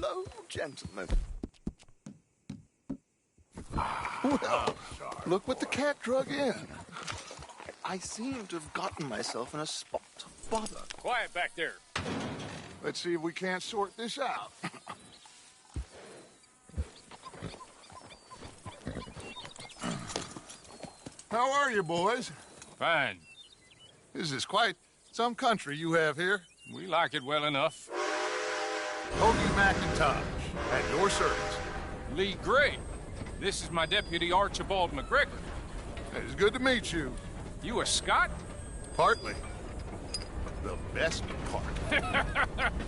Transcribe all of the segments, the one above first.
hello, gentlemen. Well, look what the cat drug in. I seem to have gotten myself in a spot of bother. Quiet back there. Let's see if we can't sort this out. How are you, boys? Fine. This is quite some country you have here. We like it well enough. Hoagie McIntosh, at your service. Lee Gray. This is my deputy Archibald McGregor. It's good to meet you. You a Scot? Partly. The best part.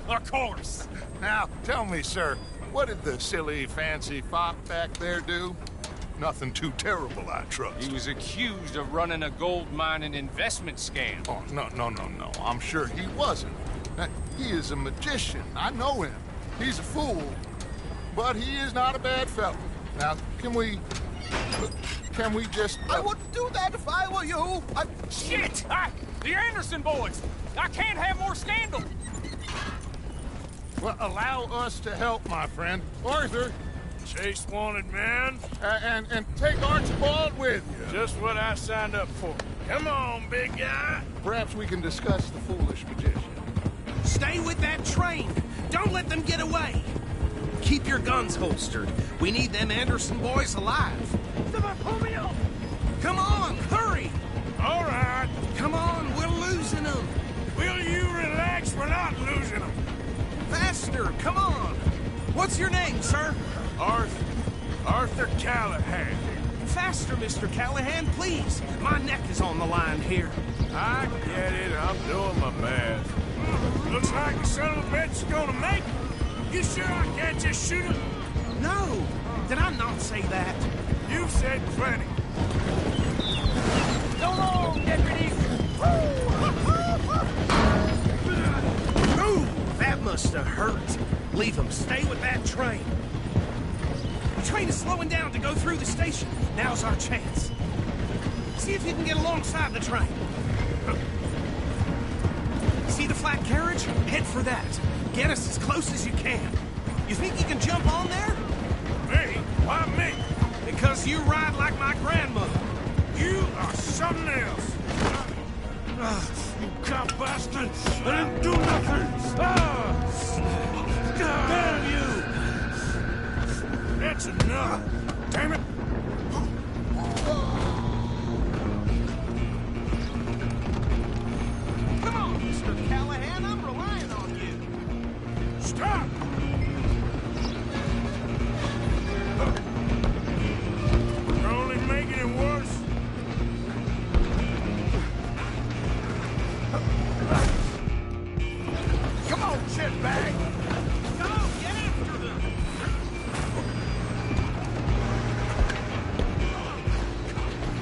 Of course. Now, tell me, sir, what did the silly, fancy fop back there do? Nothing too terrible, I trust. He was accused of running a gold mining investment scam. Oh, no. I'm sure he wasn't. He is a magician. I know him. He's a fool. But he is not a bad fellow. Now, can we just... I wouldn't do that if I were you. Shit! The Anderson boys! I can't have more scandal! Well, allow us to help, my friend. Arthur, Chase wanted man. and take Archibald with you. Just what I signed up for. Come on, big guy. Perhaps we can discuss the foolish magician. Stay with that train. Don't let them get away. Keep your guns holstered. We need them Anderson boys alive. Someone pull me up. Come on, hurry. All right. Come on, we're losing them. Will you relax? We're not losing them. Faster, come on. What's your name, sir? Arthur Callahan. Faster, Mr. Callahan, please. My neck is on the line here. I get it. I'm doing my best. Looks like the son of a bitch is gonna make it. You sure I can't just shoot him? No. Did I not say that? You've said plenty. So long, deputies! Ooh, that must have hurt. Leave them. Stay with that train. The train is slowing down to go through the station. Now's our chance. See if you can get alongside the train. See the flat carriage? Head for that. Get us as close as you can. You think you can jump on there? Me? Why me? Because you ride like my grandmother. You are something else. You cop bastard! I didn't do nothing! Damn you! That's enough! Damn it! Come on, Mr. Callahan, I'm relying on you. Stop! You're only making it worse. Come on, shitbag! Come on, get after them.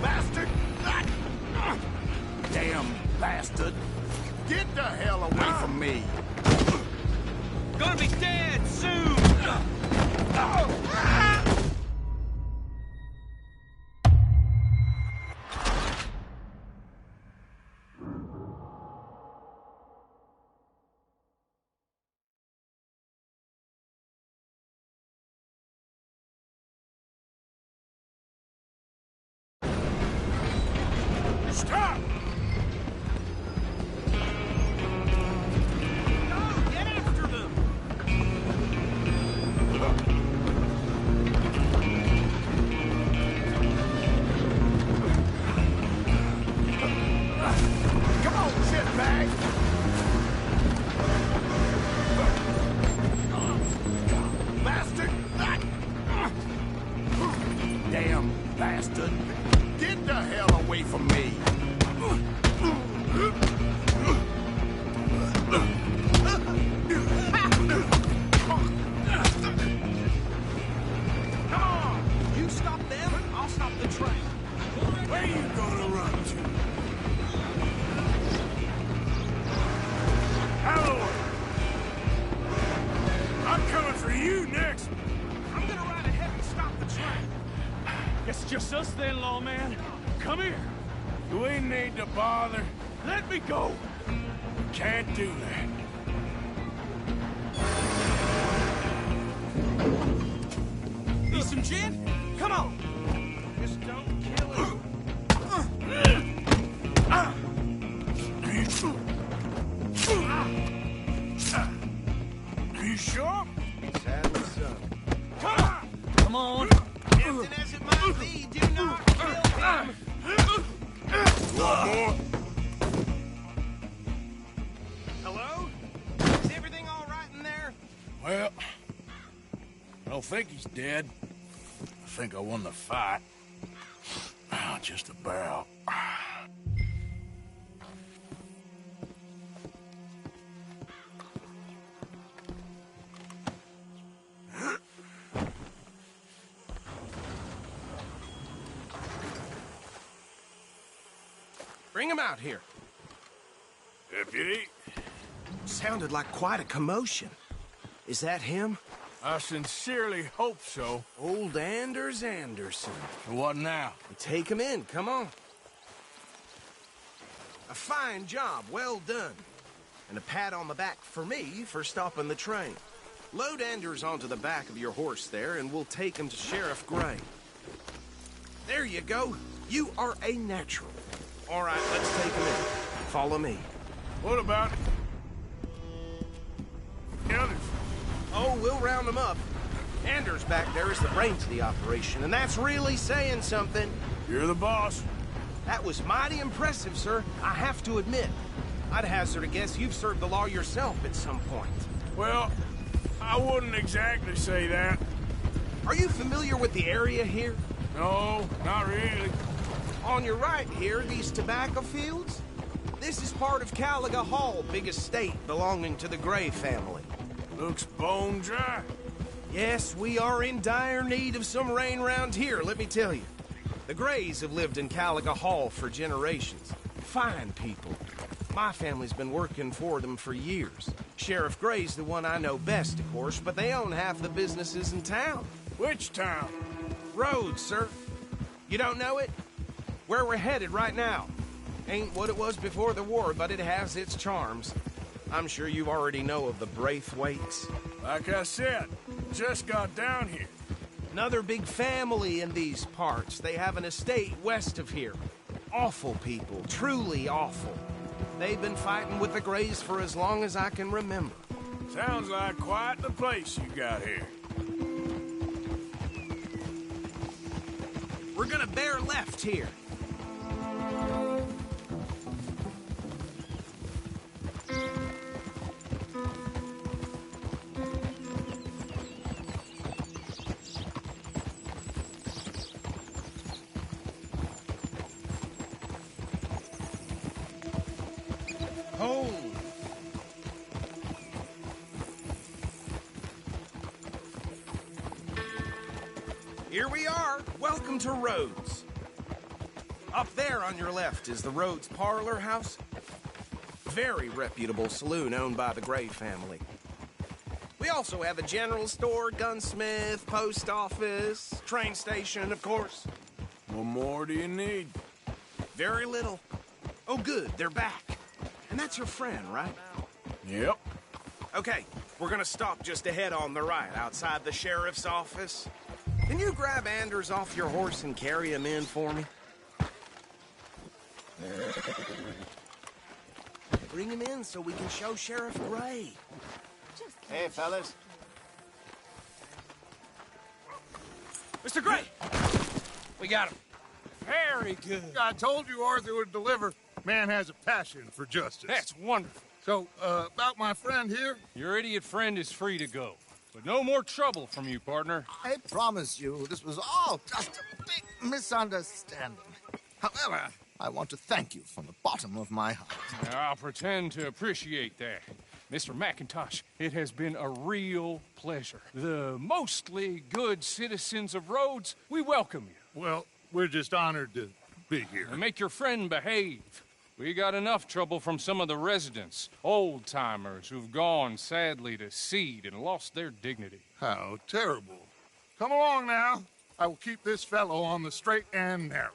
Bastard! Damn bastard! Get the hell away from me! Gonna be dead soon. Stop! Go, get after them. Come on, shitbag! Bastard! Damn bastard! Get the hell away from me! Come on. You stop them, I'll stop the train. Where you gonna run to? Halloween! I'm coming for you next! I'm gonna ride ahead and stop the train. Guess it's just us then, lawman. Come here. Do we need to bother? Let me go. Can't do that. some gin? Come on. Just don't kill him. Are you sure? Sadly so. Come on. Tempting as it might be, do not kill him. One more? Hello? Is everything all right in there? Well, I don't think he's dead. I think I won the fight. Oh, just about. Bring him out here. Deputy, Sounded like quite a commotion. Is that him? I sincerely hope so. Old Anders Anderson. What now? Take him in, come on. A fine job, well done. And a pat on the back for me for stopping the train. Load Anders onto the back of your horse there, and we'll take him to Sheriff Gray. There you go. You are a natural. All right, let's take him in. Follow me. What about the others? Oh, we'll round them up. Anders back there is the brains of the operation, and that's really saying something. You're the boss. That was mighty impressive, sir. I have to admit. I'd hazard a guess you've served the law yourself at some point. Well, I wouldn't exactly say that. Are you familiar with the area here? No, not really. On your right here, these tobacco fields? This is part of Caliga Hall, big estate belonging to the Gray family. Looks bone dry. Yes, we are in dire need of some rain round here, let me tell you. The Grays have lived in Caliga Hall for generations. Fine people. My family's been working for them for years. Sheriff Gray's the one I know best, of course, but they own half the businesses in town. Which town? Rhodes, sir. You don't know it? Where we're headed right now. Ain't what it was before the war, but it has its charms. I'm sure you already know of the Braithwaites. Like I said, just got down here. Another big family in these parts. They have an estate west of here. Awful people, truly awful. They've been fighting with the Grays for as long as I can remember. Sounds like quite the place you got here. We're gonna bear left here. Hold. Here we are. Welcome to Rhodes. Up there on your left is the Rhodes Parlor House. Very reputable saloon owned by the Gray family. We also have a general store, gunsmith, post office, train station, of course. What more do you need? Very little. Oh, good, they're back. And that's your friend, right? Yep. Okay, we're gonna stop just ahead on the right, outside the sheriff's office. Can you grab Anders off your horse and carry him in for me? Bring him in so we can show Sheriff Gray. Hey, fellas. Mr. Gray! We got him. Very good. I told you Arthur would deliver. Man has a passion for justice. That's wonderful. So, about my friend here? Your idiot friend is free to go. But no more trouble from you, partner. I promise you, this was all just a big misunderstanding. However, I want to thank you from the bottom of my heart. I'll pretend to appreciate that. Mr. McIntosh, it has been a real pleasure. The mostly good citizens of Rhodes, we welcome you. Well, we're just honored to be here. And make your friend behave. We got enough trouble from some of the residents, old-timers who've gone, sadly, to seed and lost their dignity. How terrible. Come along now. I will keep this fellow on the straight and narrow.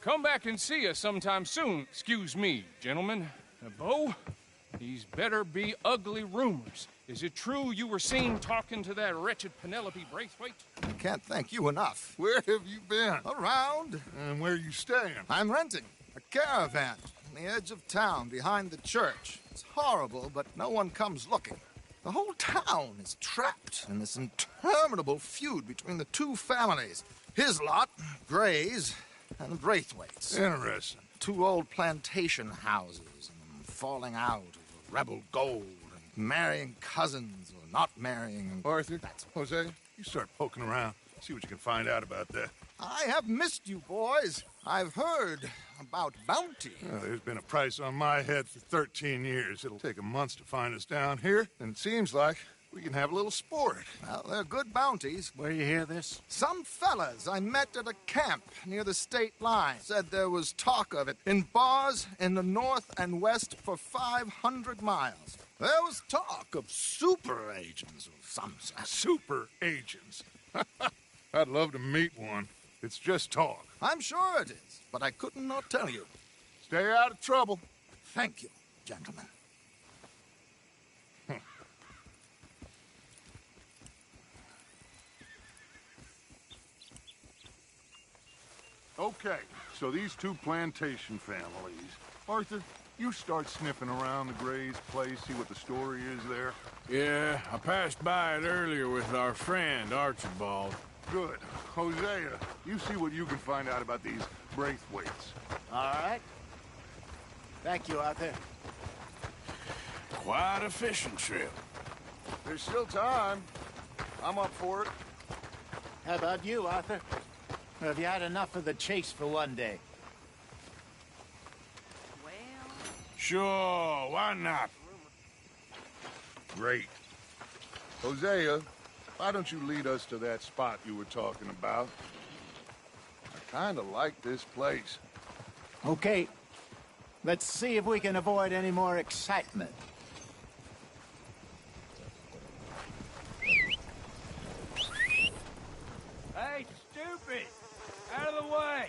Come back and see us sometime soon. Excuse me, gentlemen. Bo, These better be ugly rumors. Is it true you were seen talking to that wretched Penelope Braithwaite? I can't thank you enough. Where have you been? Around. And where are you staying? I'm renting a caravan on the edge of town behind the church. It's horrible, but no one comes looking. The whole town is trapped in this interminable feud between the two families. His lot, Gray's, and the Braithwaites. Interesting. Two old plantation houses, and falling out over rebel gold, and marrying cousins or not marrying. Arthur, Jose, you start poking around. See what you can find out about that. I have missed you, boys. I've heard about bounty. Well, there's been a price on my head for 13 years. It'll take a month to find us down here, and it seems like we can have a little sport. Well, they're good bounties. Where you hear this? Some fellas I met at a camp near the state line said there was talk of it in bars in the north and west for 500 miles. There was talk of super agents of some sort. Super agents. I'd love to meet one. It's just talk. I'm sure it is, but I couldn't not tell you. Stay out of trouble. Thank you, gentlemen. Okay, so these two plantation families. Arthur, you start sniffing around the Gray's place, see what the story is there. Yeah, I passed by it earlier with our friend, Archibald. Good. Hosea, you see what you can find out about these Braithwaites. All right. Thank you, Arthur. Quite a fishing trip. There's still time. I'm up for it. How about you, Arthur? Or have you had enough of the chase for one day? Sure, why not? Great. Hosea, why don't you lead us to that spot you were talking about? I kind of like this place. Okay. Let's see if we can avoid any more excitement. Hey, stupid! Out of the way!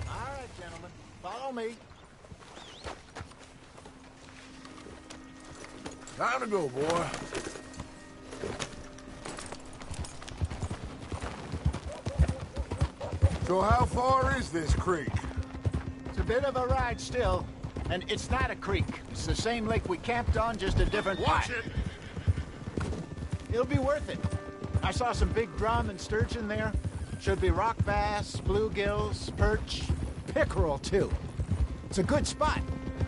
All right, gentlemen. Follow me. Time to go, boy. So how far is this creek? It's a bit of a ride still, and it's not a creek. It's the same lake we camped on, just a different Watch path. it! It'll be worth it. I saw some big drum and sturgeon there. Should be rock bass, bluegills, perch, pickerel, too. It's a good spot.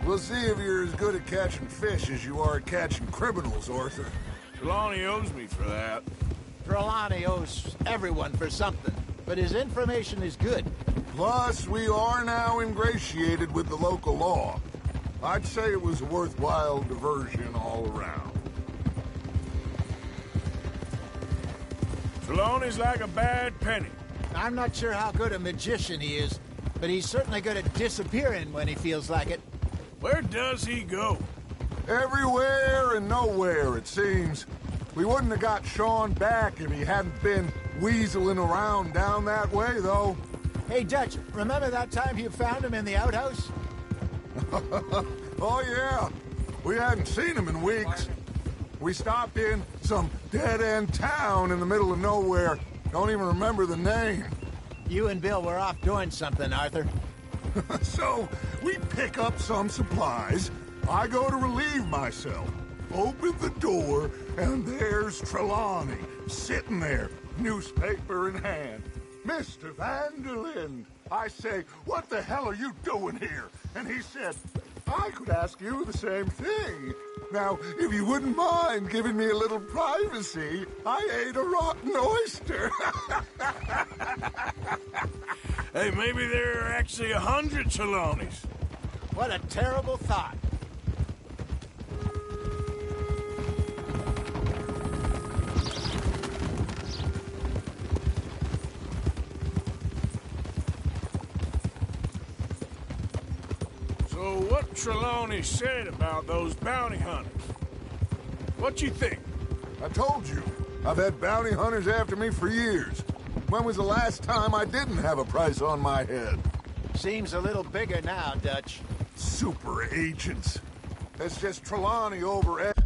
We'll see if you're as good at catching fish as you are at catching criminals, Arthur. Trelawney owes me for that. Trelawney owes everyone for something, but his information is good. Plus, we are now ingratiated with the local law. I'd say it was a worthwhile diversion all around. Trelawney's like a bad penny. I'm not sure how good a magician he is, but he's certainly good at disappearing when he feels like it. Where does he go? Everywhere and nowhere, it seems. We wouldn't have got Sean back if he hadn't been weaseling around down that way, though. Hey, Dutch, remember that time you found him in the outhouse? Oh, yeah. We hadn't seen him in weeks. We stopped in some dead-end town in the middle of nowhere. Don't even remember the name. You and Bill were off doing something, Arthur. So, we pick up some supplies. I go to relieve myself. Open the door, and there's Trelawney, sitting there, newspaper in hand. Mr. Vanderlyn. I say, what the hell are you doing here? And he said, I could ask you the same thing. Now, if you wouldn't mind giving me a little privacy, I ate a rotten oyster. Hey, maybe there are actually 100 Trelawneys. What a terrible thought. So what Trelawney said about those bounty hunters? What you think? I told you, I've had bounty hunters after me for years. When was the last time I didn't have a price on my head? Seems a little bigger now, Dutch. Super agents. That's just Trelawney over at...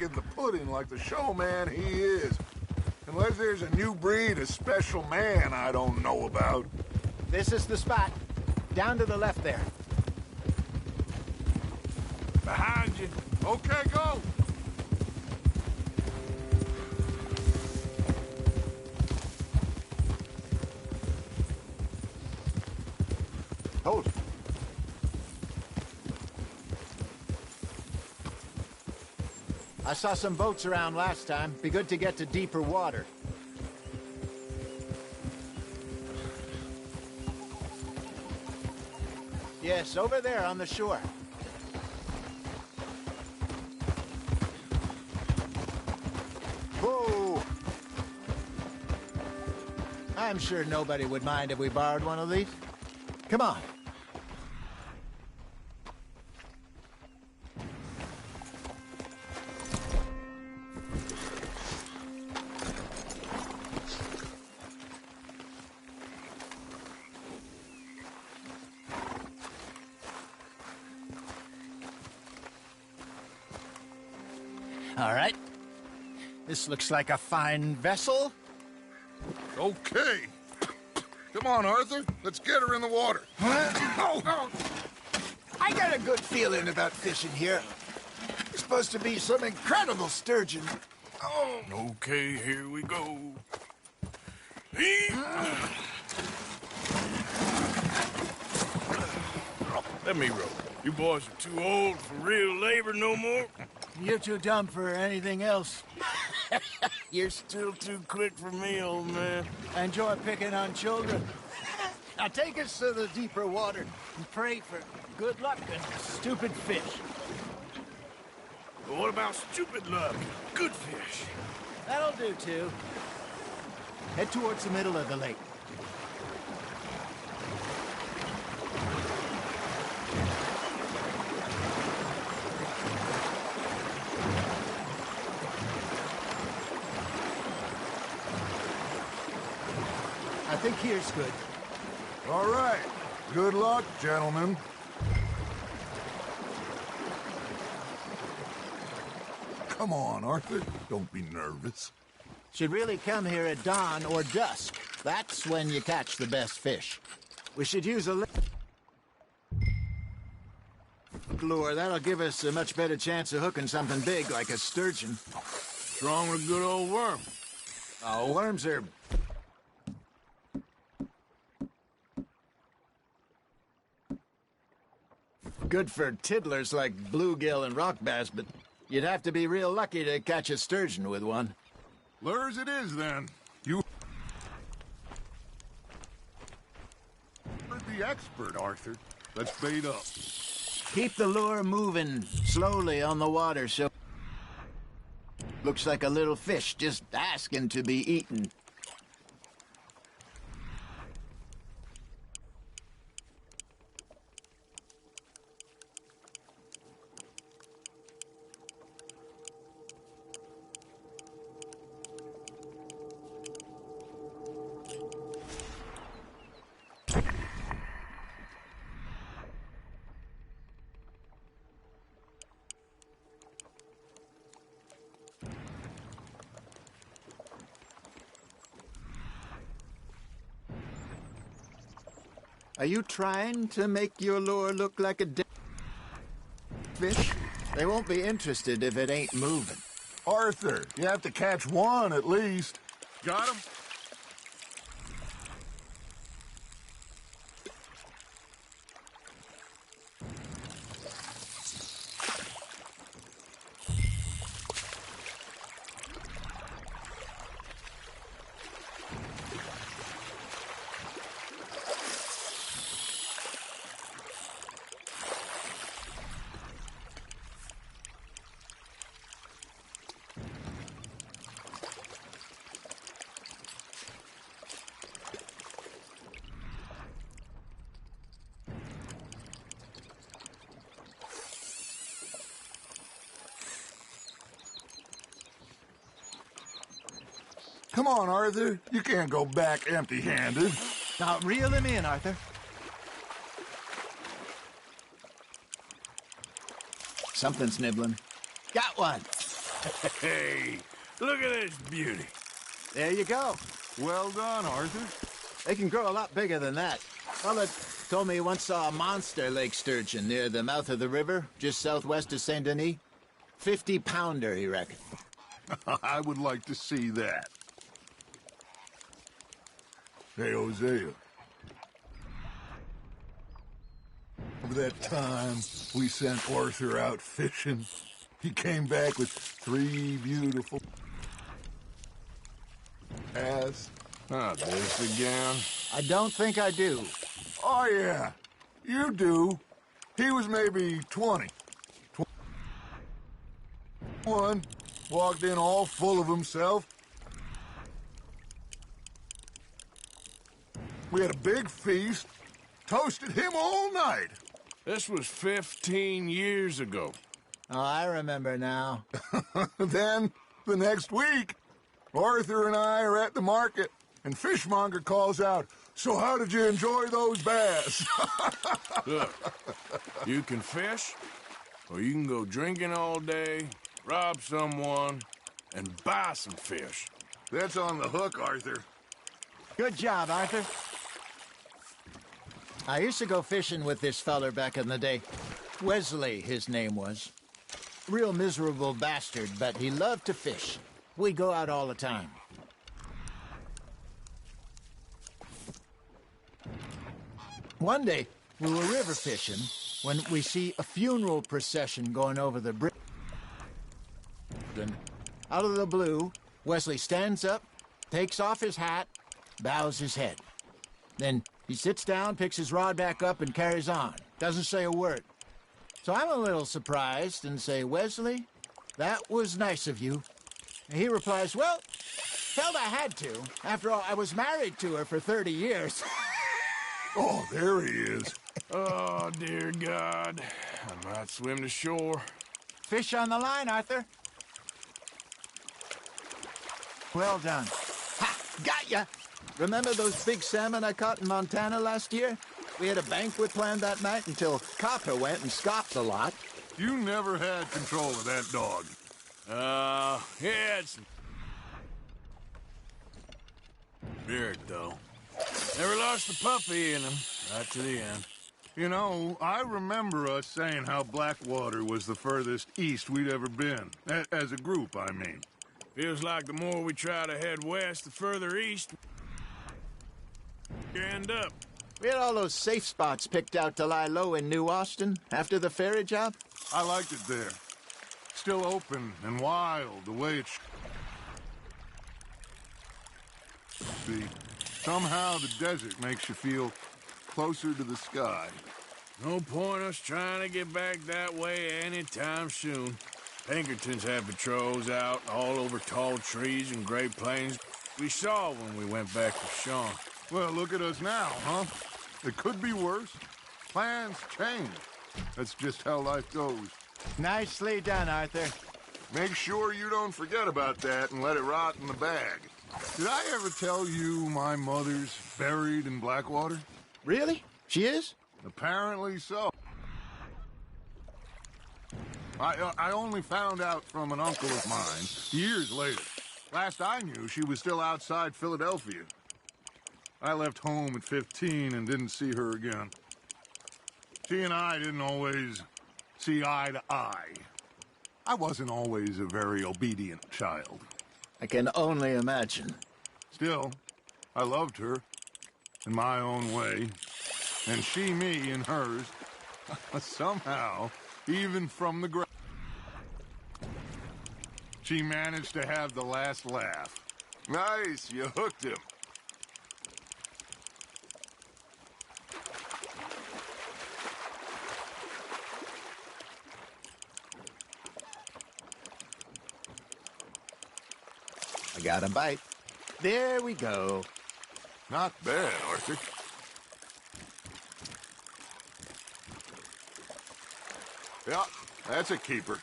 in the pudding like the showman he is. Unless there's a new breed of special man I don't know about. This is the spot. Down to the left there. Behind you. Okay, go! Hold. I saw some boats around last time. Be good to get to deeper water. Yes, over there on the shore. Whoa! I'm sure nobody would mind if we borrowed one of these. Come on. All right. This looks like a fine vessel. Okay. Come on, Arthur. Let's get her in the water. Oh. I got a good feeling about fishing here. It's supposed to be some incredible sturgeon. Oh. Okay, here we go. Let me row. You boys are too old for real labor no more. You're too dumb for anything else. You're still too quick for me, old man. Enjoy picking on children. Now take us to the deeper water and pray for good luck and stupid fish. But what about stupid luck? Good fish. That'll do, too. Head towards the middle of the lake. I think here's good. All right. Good luck, gentlemen. Come on, Arthur. Don't be nervous. Should really come here at dawn or dusk. That's when you catch the best fish. We should use a lure. That'll give us a much better chance of hooking something big like a sturgeon. Wrong with a good old worm. Oh, worms are... good for tiddlers like bluegill and rock bass, but you'd have to be real lucky to catch a sturgeon with one. Lures it is, then. You heard the expert, Arthur. Let's bait up. Keep the lure moving slowly on the water so... looks like a little fish just asking to be eaten. Are you trying to make your lure look like a dead fish? They won't be interested if it ain't moving. Arthur, you have to catch one at least. Got him? Come on, Arthur. You can't go back empty-handed. Now, reel him in, Arthur. Something's nibbling. Got one. Hey, look at this beauty. There you go. Well done, Arthur. They can grow a lot bigger than that. Fella told me he once saw a monster lake sturgeon near the mouth of the river, just southwest of Saint Denis. 50-pounder, he reckoned. I would like to see that. Hey, Hosea. Over that time we sent Arthur out fishing, he came back with 3 beautiful bass. Not this again. I don't think I do. Oh, yeah, you do. He was maybe 20. 21, walked in all full of himself. We had a big feast, toasted him all night. This was 15 years ago. Oh, I remember now. Then, the next week, Arthur and I are at the market, and Fishmonger calls out, "So how did you enjoy those bass?" Look, you can fish, or you can go drinking all day, rob someone, and buy some fish. That's on the hook, Arthur. Good job, Arthur. I used to go fishing with this feller back in the day. Wesley, his name was. Real miserable bastard, but he loved to fish. We'd go out all the time. One day, we were river fishing when we see a funeral procession going over the bridge. And out of the blue, Wesley stands up, takes off his hat, bows his head. Then he sits down, picks his rod back up, and carries on. Doesn't say a word. So I'm a little surprised and say, "Wesley, that was nice of you." And he replies, "Well, felt I had to. After all, I was married to her for 30 years. Oh, there he is. Oh, dear God. I might swim to shore. Fish on the line, Arthur. Well done. Ha! Got ya! Remember those big salmon I caught in Montana last year? We had a banquet planned that night until Copper went and scoffed a lot. You never had control of that dog. Yeah, it's... Spirit, though. Never lost the puppy in him, right to the end. You know, I remember us saying how Blackwater was the furthest east we'd ever been. As a group, I mean. Feels like the more we try to head west, the further east you end up. We had all those safe spots picked out to lie low in New Austin after the ferry job. I liked it there. Still open and wild, the way it should be. Somehow the desert makes you feel closer to the sky. No point us trying to get back that way anytime soon. Pinkertons had patrols out all over tall trees and Great Plains. We saw when we went back to Sean. Well, look at us now, huh? It could be worse. Plans change. That's just how life goes. Nicely done, Arthur. Make sure you don't forget about that and let it rot in the bag. Did I ever tell you my mother's buried in Blackwater? Really? She is? Apparently so. I only found out from an uncle of mine years later. Last I knew, she was still outside Philadelphia. I left home at 15 and didn't see her again. She and I didn't always see eye to eye. I wasn't always a very obedient child. I can only imagine. Still, I loved her in my own way, and she me in hers. Somehow, even from the grave, she managed to have the last laugh. Nice, you hooked him. I got a bite. There we go. Not bad, Arthur. Yeah, that's a keeper.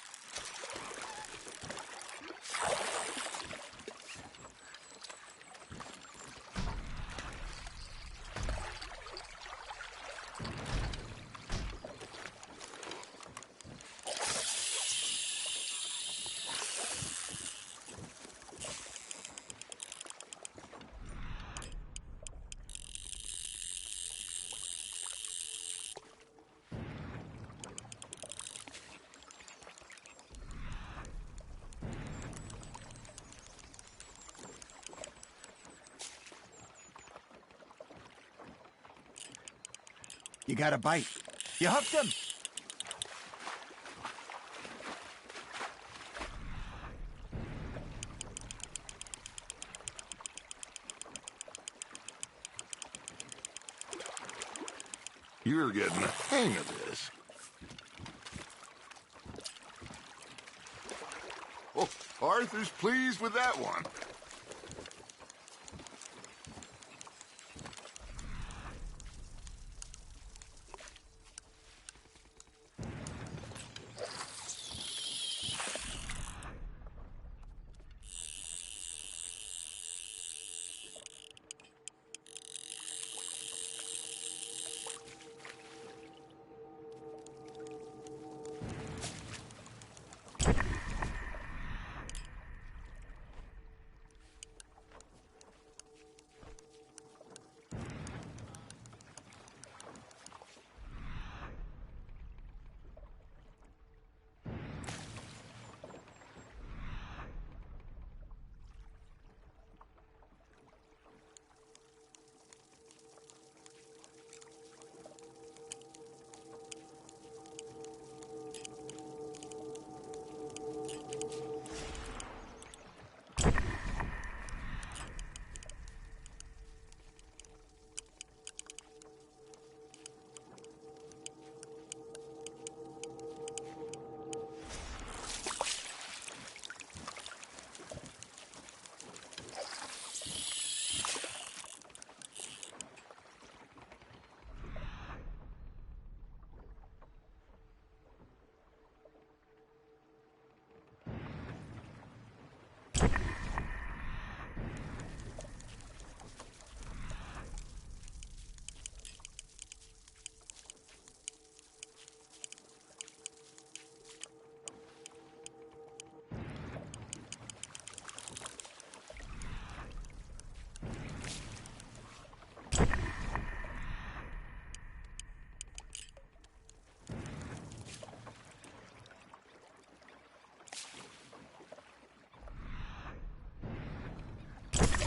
You got a bite. You hooked him. You're getting the hang of this. Oh, Arthur's pleased with that one.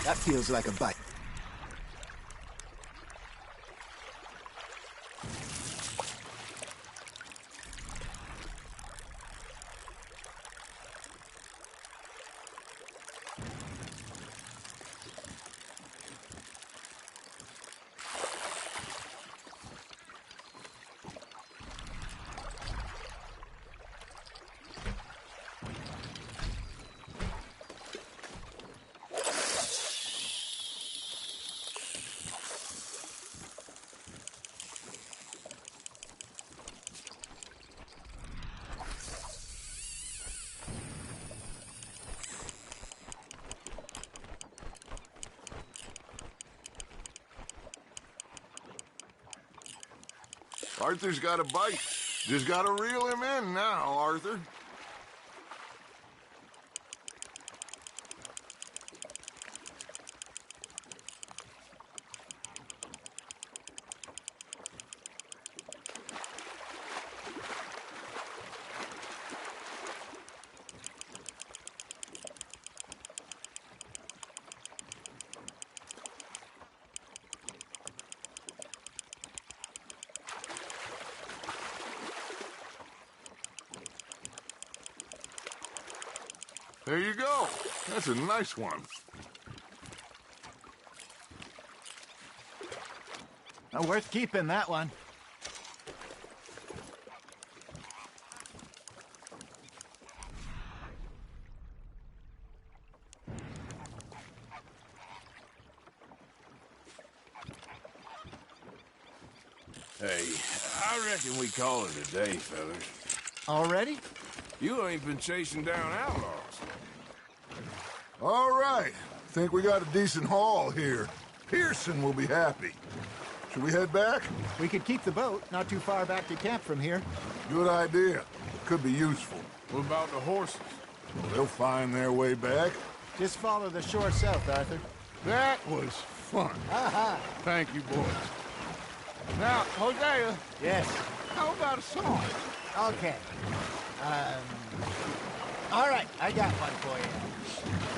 That feels like a bite. Arthur's got a bite. Just gotta reel him in now, Arthur. There you go. That's a nice one. Worth keeping, that one. Hey, I reckon we call it a day, fellas. Already? You ain't been chasing down outlaws. All right. Think we got a decent haul here. Pearson will be happy. Should we head back? We could keep the boat not too far back to camp from here. Good idea. Could be useful. What about the horses? They'll find their way back. Just follow the shore south, Arthur. That was fun. Aha! Thank you, boys. Now, Hosea, Yes. how about a song? Okay. All right, I got one for you.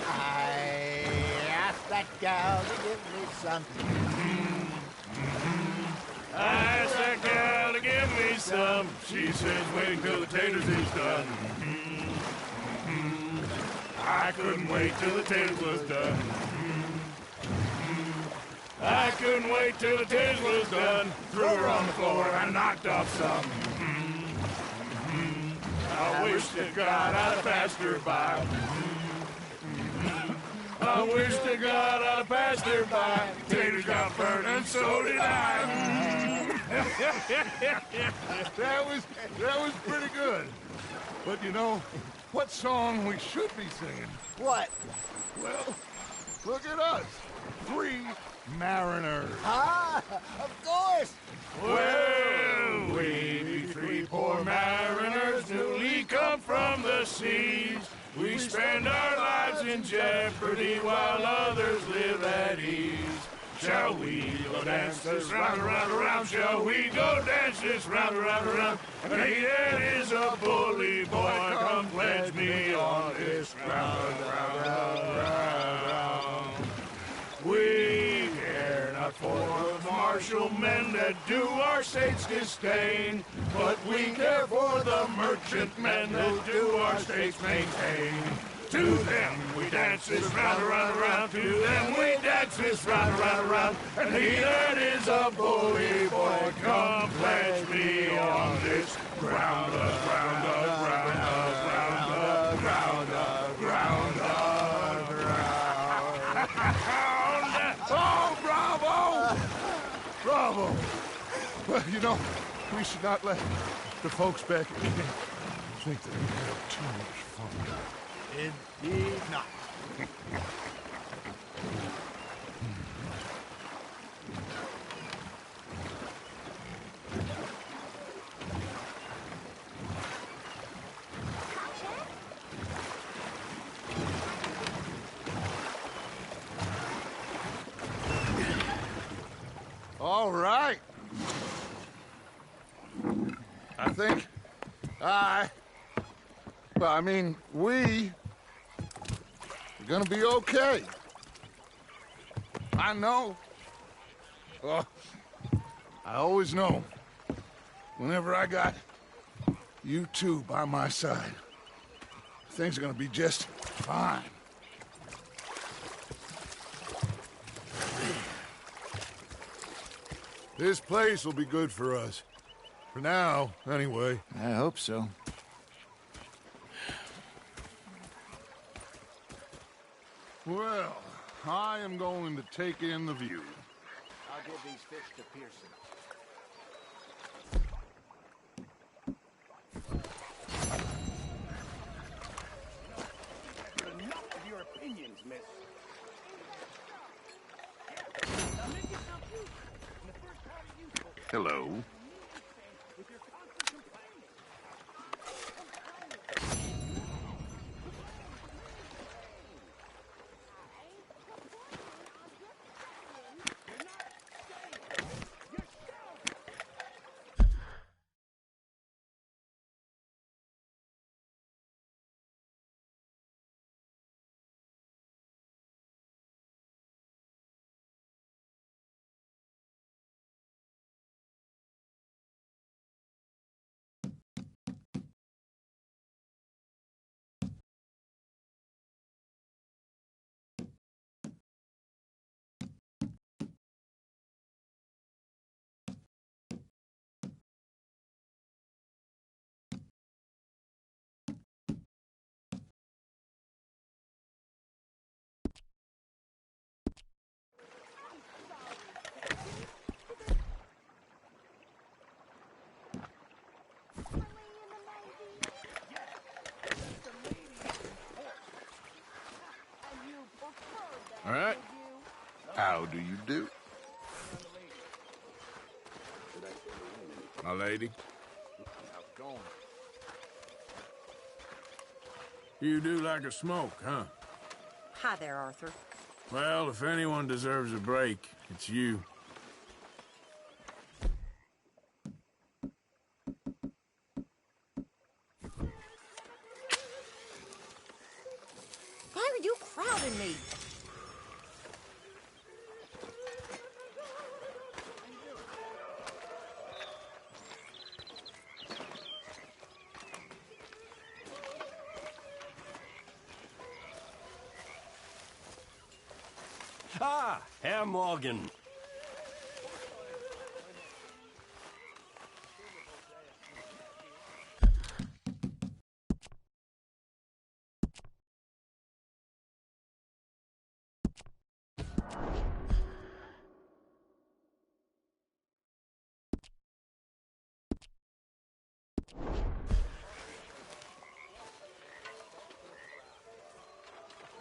I asked that gal to give me something. I said, some. She says, wait till the taters is done. I couldn't wait till the taters was done. I couldn't wait till the taters was done. Threw her on the floor and knocked off some. I wish to God I'd have passed her by. I wish to God I'd have passed her by. Taters got burned and so did I. That was pretty good. But you know, what song we should be singing? What? Well, look at us. 3 mariners. Ah, of course! Well, we be 3 poor mariners newly come from the seas. We spend our lives in jeopardy while others live at ease. Shall we go dance this round, around, around? Shall we go dance this round, around, around? And he that is a bully boy, come pledge me on this round, round, round, round. We care not for the martial men that do our states disdain, but we care for the merchant men that do our states maintain. To them we dance this round, around, around. To them we dance this round, around, around. And he that is a bully boy, come pledge me on this ground, ground, ground, ground, ground, ground, ground. Oh, bravo! Bravo! Well, you know, we should not let the folks back in think that we have too much fun. Indeed not. All right. I think we're gonna be okay. I know. Well, I always know. Whenever I got you two by my side, things are gonna be just fine. This place will be good for us. For now, anyway. I hope so. Well, I am going to take in the view. I'll give these fish to Pearson. Enough of your opinions, miss. Hello. All right. How do you do? My lady. How's it going? You do like a smoke, huh? Hi there, Arthur. Well, if anyone deserves a break, it's you. Why are you crowding me? Ah, Herr Morgan.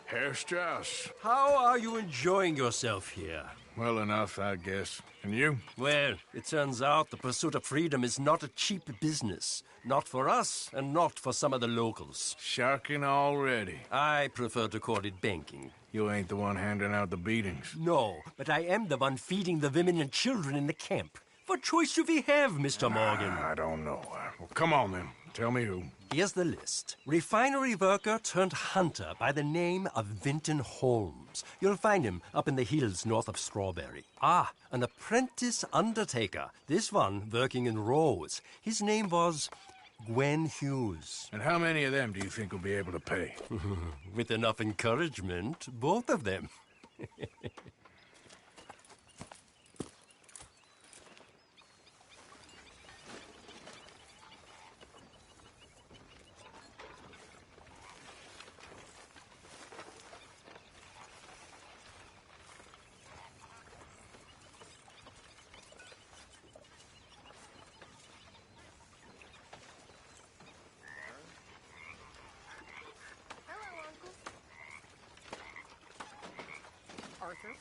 Herr Strauss. How are you enjoying yourself here? Well enough, I guess. And you? Well, it turns out the pursuit of freedom is not a cheap business. Not for us, and not for some of the locals. Sharking already. I prefer to call it banking. You ain't the one handing out the beatings. No, but I am the one feeding the women and children in the camp. What choice do we have, Mr. Morgan? I don't know. Well, come on then. Tell me who. Here's the list. Refinery worker turned hunter by the name of Vinton Holmes. You'll find him up in the hills north of Strawberry. Ah, an apprentice undertaker. This one working in Rose. His name was Gwen Hughes. And how many of them do you think will be able to pay? With enough encouragement, both of them. Arthur?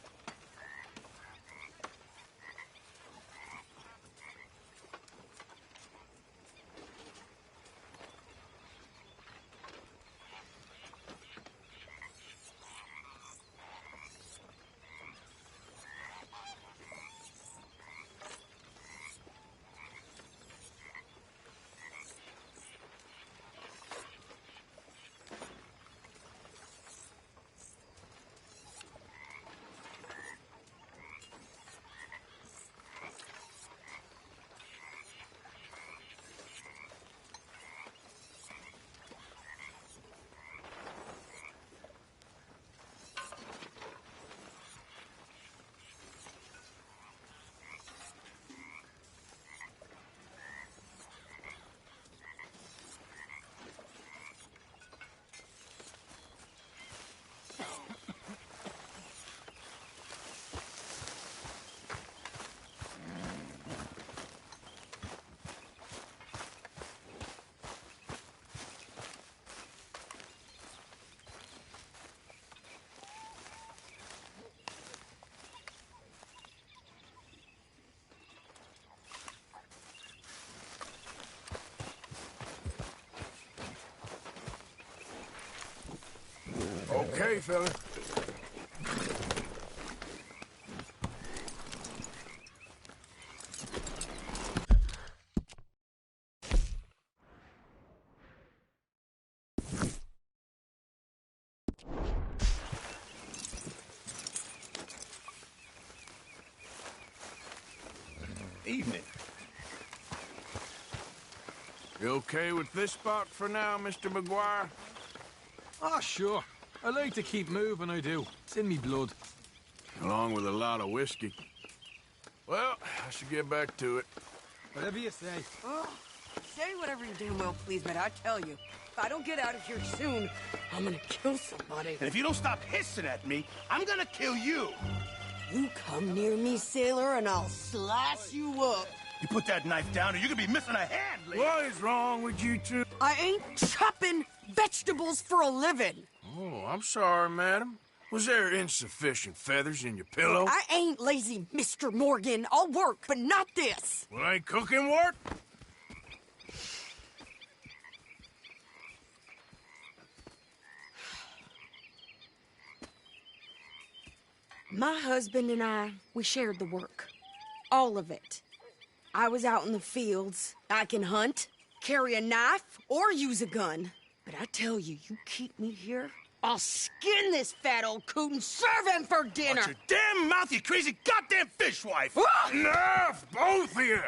Okay, fella. Evening. You okay with this spot for now, Mr. McGuire? Ah, sure. I like to keep moving, I do. It's in me blood. Along with a lot of whiskey. Well, I should get back to it. Whatever you say. Oh, say whatever you damn well please, but I tell you, if I don't get out of here soon, I'm gonna kill somebody. And if you don't stop hissing at me, I'm gonna kill you. You come near me, sailor, and I'll slice you up. You put that knife down or you're gonna be missing a hand, lady. What is wrong with you two? I ain't chopping vegetables for a living. Oh, I'm sorry, madam. Was there insufficient feathers in your pillow? I ain't lazy, Mr. Morgan. I'll work, but not this. Well, ain't cooking work? My husband and I, we shared the work. All of it. I was out in the fields. I can hunt, carry a knife, or use a gun. But I tell you, you keep me here, I'll skin this fat old coot and serve him for dinner. Watch your damn mouth, you crazy goddamn fishwife! Enough, both of you!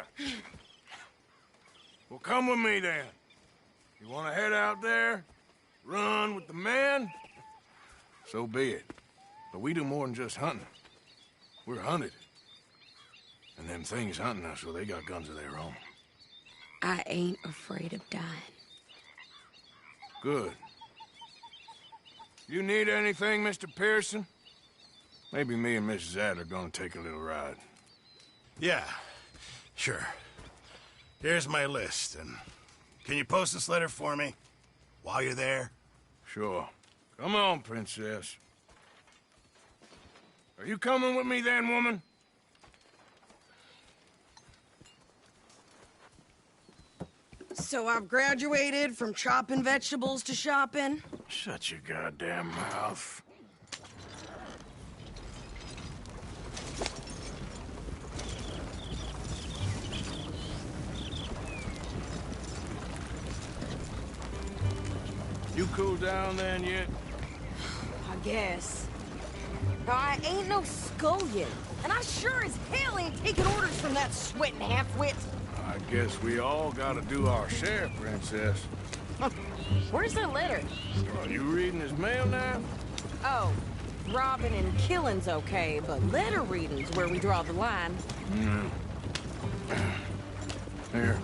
Well, come with me, then. You want to head out there, run with the men? So be it. But we do more than just hunting. We're hunted. And them things hunting us, well, they got guns of their own. I ain't afraid of dying. Good. You need anything, Mr. Pearson? Maybe me and Mrs. Adler gonna take a little ride. Yeah, sure. Here's my list, and can you post this letter for me while you're there? Sure. Come on, Princess. Are you coming with me then, woman? So I've graduated from chopping vegetables to shopping? Shut your goddamn mouth. You cooled down then yet? I guess. I ain't no scullion, and I sure as hell ain't taking orders from that sweating half-wit. I guess we all gotta do our share, Princess. Where's that letter? Are you reading his mail now? Oh, robbing and killing's okay, but letter reading's where we draw the line. Here.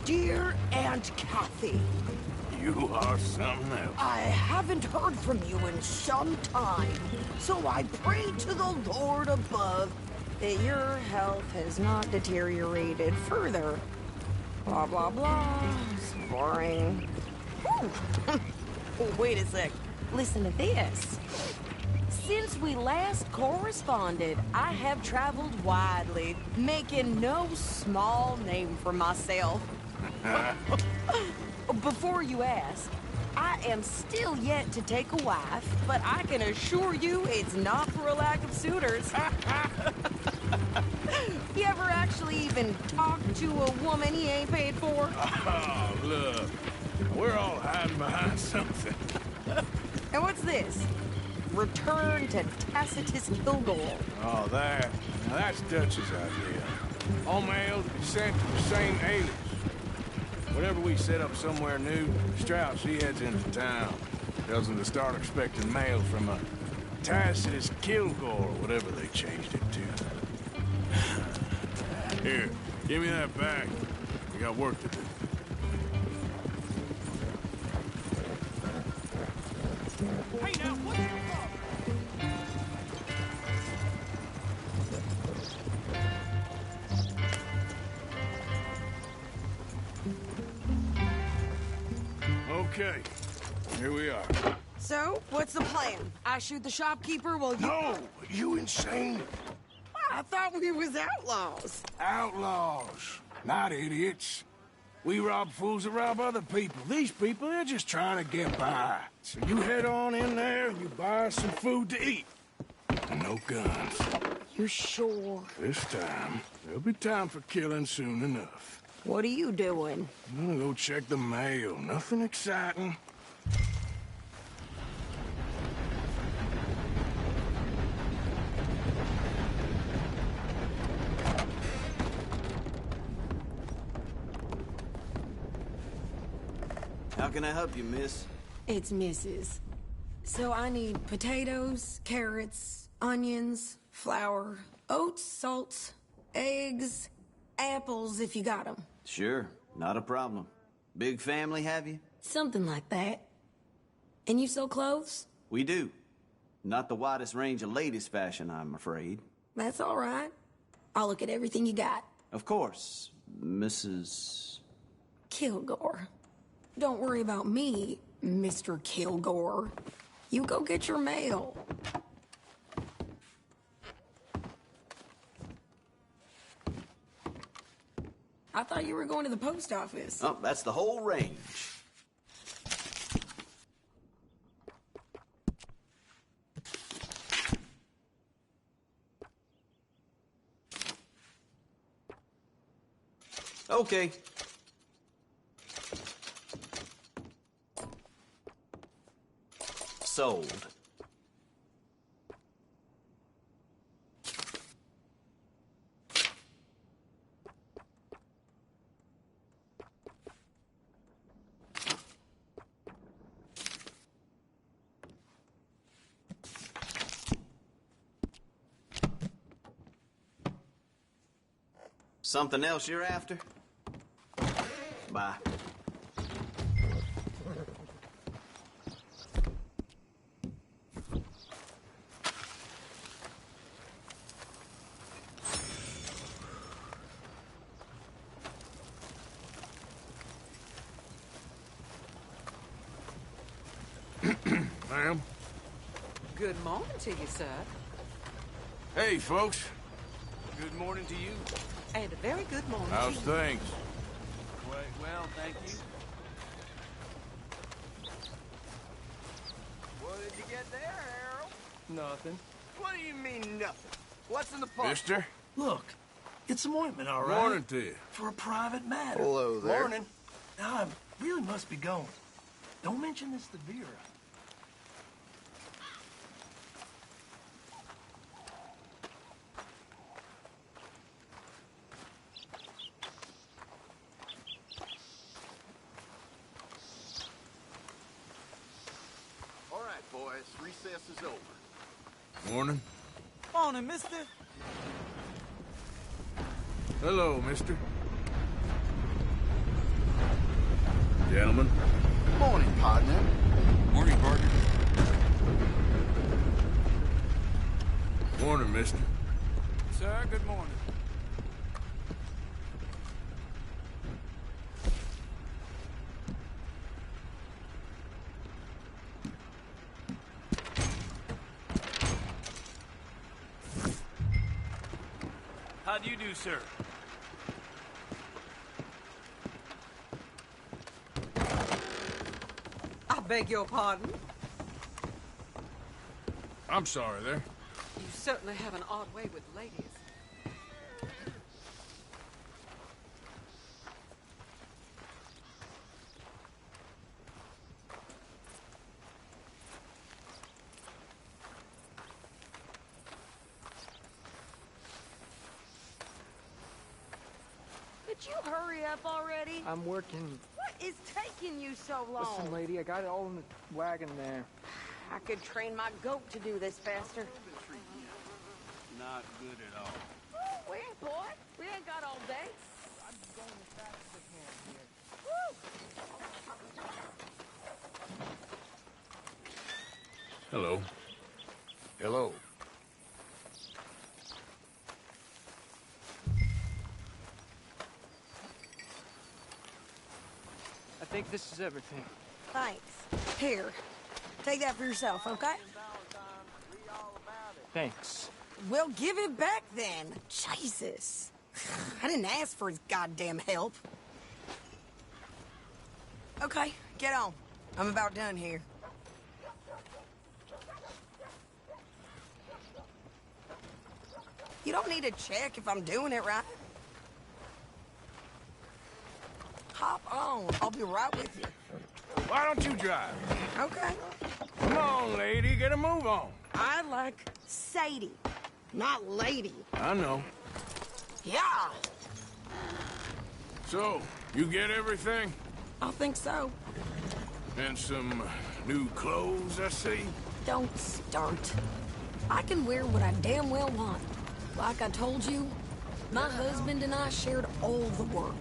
Dear Aunt Kathy, You are something else. I haven't heard from you in some time, so I pray to the Lord above that your health has not deteriorated further. Blah, blah, blah. It's boring. Wait a sec. Listen to this. Since we last corresponded, I have traveled widely, making no small name for myself. Before you ask, I am still yet to take a wife, but I can assure you it's not for a lack of suitors. You ever actually even talked to a woman he ain't paid for? Oh, look. We're all hiding behind something. And what's this? Return to Tacitus Kilgore. Oh, that. Now, that's Dutch's idea. All mail to be sent to the same alias. Whenever we set up somewhere new, Strauss, he heads into town. Tells them to start expecting mail from a Tacitus Kilgore, or whatever they changed it to. Here, give me that back. We got work to do. Hey, now, what's your Okay, here we are. So, what's the plan? I shoot the shopkeeper while you... No, you insane? I thought we was outlaws. Outlaws, not idiots. We rob fools that rob other people. These people, they're just trying to get by. So you head on in there and you buy us some food to eat. And no guns. You sure? This time, there'll be time for killing soon enough. What are you doing? I'm gonna go check the mail. Nothing exciting. How can I help you, miss? It's Mrs. So I need potatoes, carrots, onions, flour, oats, salt, eggs, apples if you got them. Sure, not a problem. Big family, have you? Something like that. And you sell clothes? We do. Not the widest range of latest fashion, I'm afraid. That's all right. I'll look at everything you got. Of course, Mrs. Kilgore. Don't worry about me, Mr. Kilgore. You go get your mail. I thought you were going to the post office. Oh, that's the whole range. Okay. Sold. Something else you're after? Bye. Ma'am? Good morning to you, sir. Hey, folks. Good morning to you. And a very good morning How's to you. things? Quite well, thank you. What did you get there, Harold? Nothing. What do you mean, nothing? What's in the pot? Mister? Look, get some ointment, all right? Morning to you. For a private matter. Hello there. Morning. Now, I really must be going. Don't mention this to Vera. All right, boys. Recess is over. Morning. Morning, mister. Hello, mister. Gentlemen. Morning, partner. Morning, partner. Morning, mister. Sir, good morning. How do you do, sir? I beg your pardon. I'm sorry there. You certainly have an odd way with ladies. Could you hurry up already? I'm working. What is taking you so long? Listen, lady, I got it all in the wagon there. I could train my goat to do this faster. Not good at all. Oh, wait, boy. We ain't got all day. I'm going as fast as I can here. Hello. Hello. I think this is everything. Thanks. Here. Take that for yourself, okay? Thanks. Well, give it back then. Jesus. I didn't ask for his goddamn help. Okay, get on. I'm about done here. You don't need to check if I'm doing it right. Hop on. I'll be right with you. Why don't you drive? Okay. Come on, lady. Get a move on. I like Sadie, not lady. I know. Yeah, So, you get everything? I think so. And some new clothes, I see? Don't start. I can wear what I damn well want. Like I told you, my husband and I shared all the work.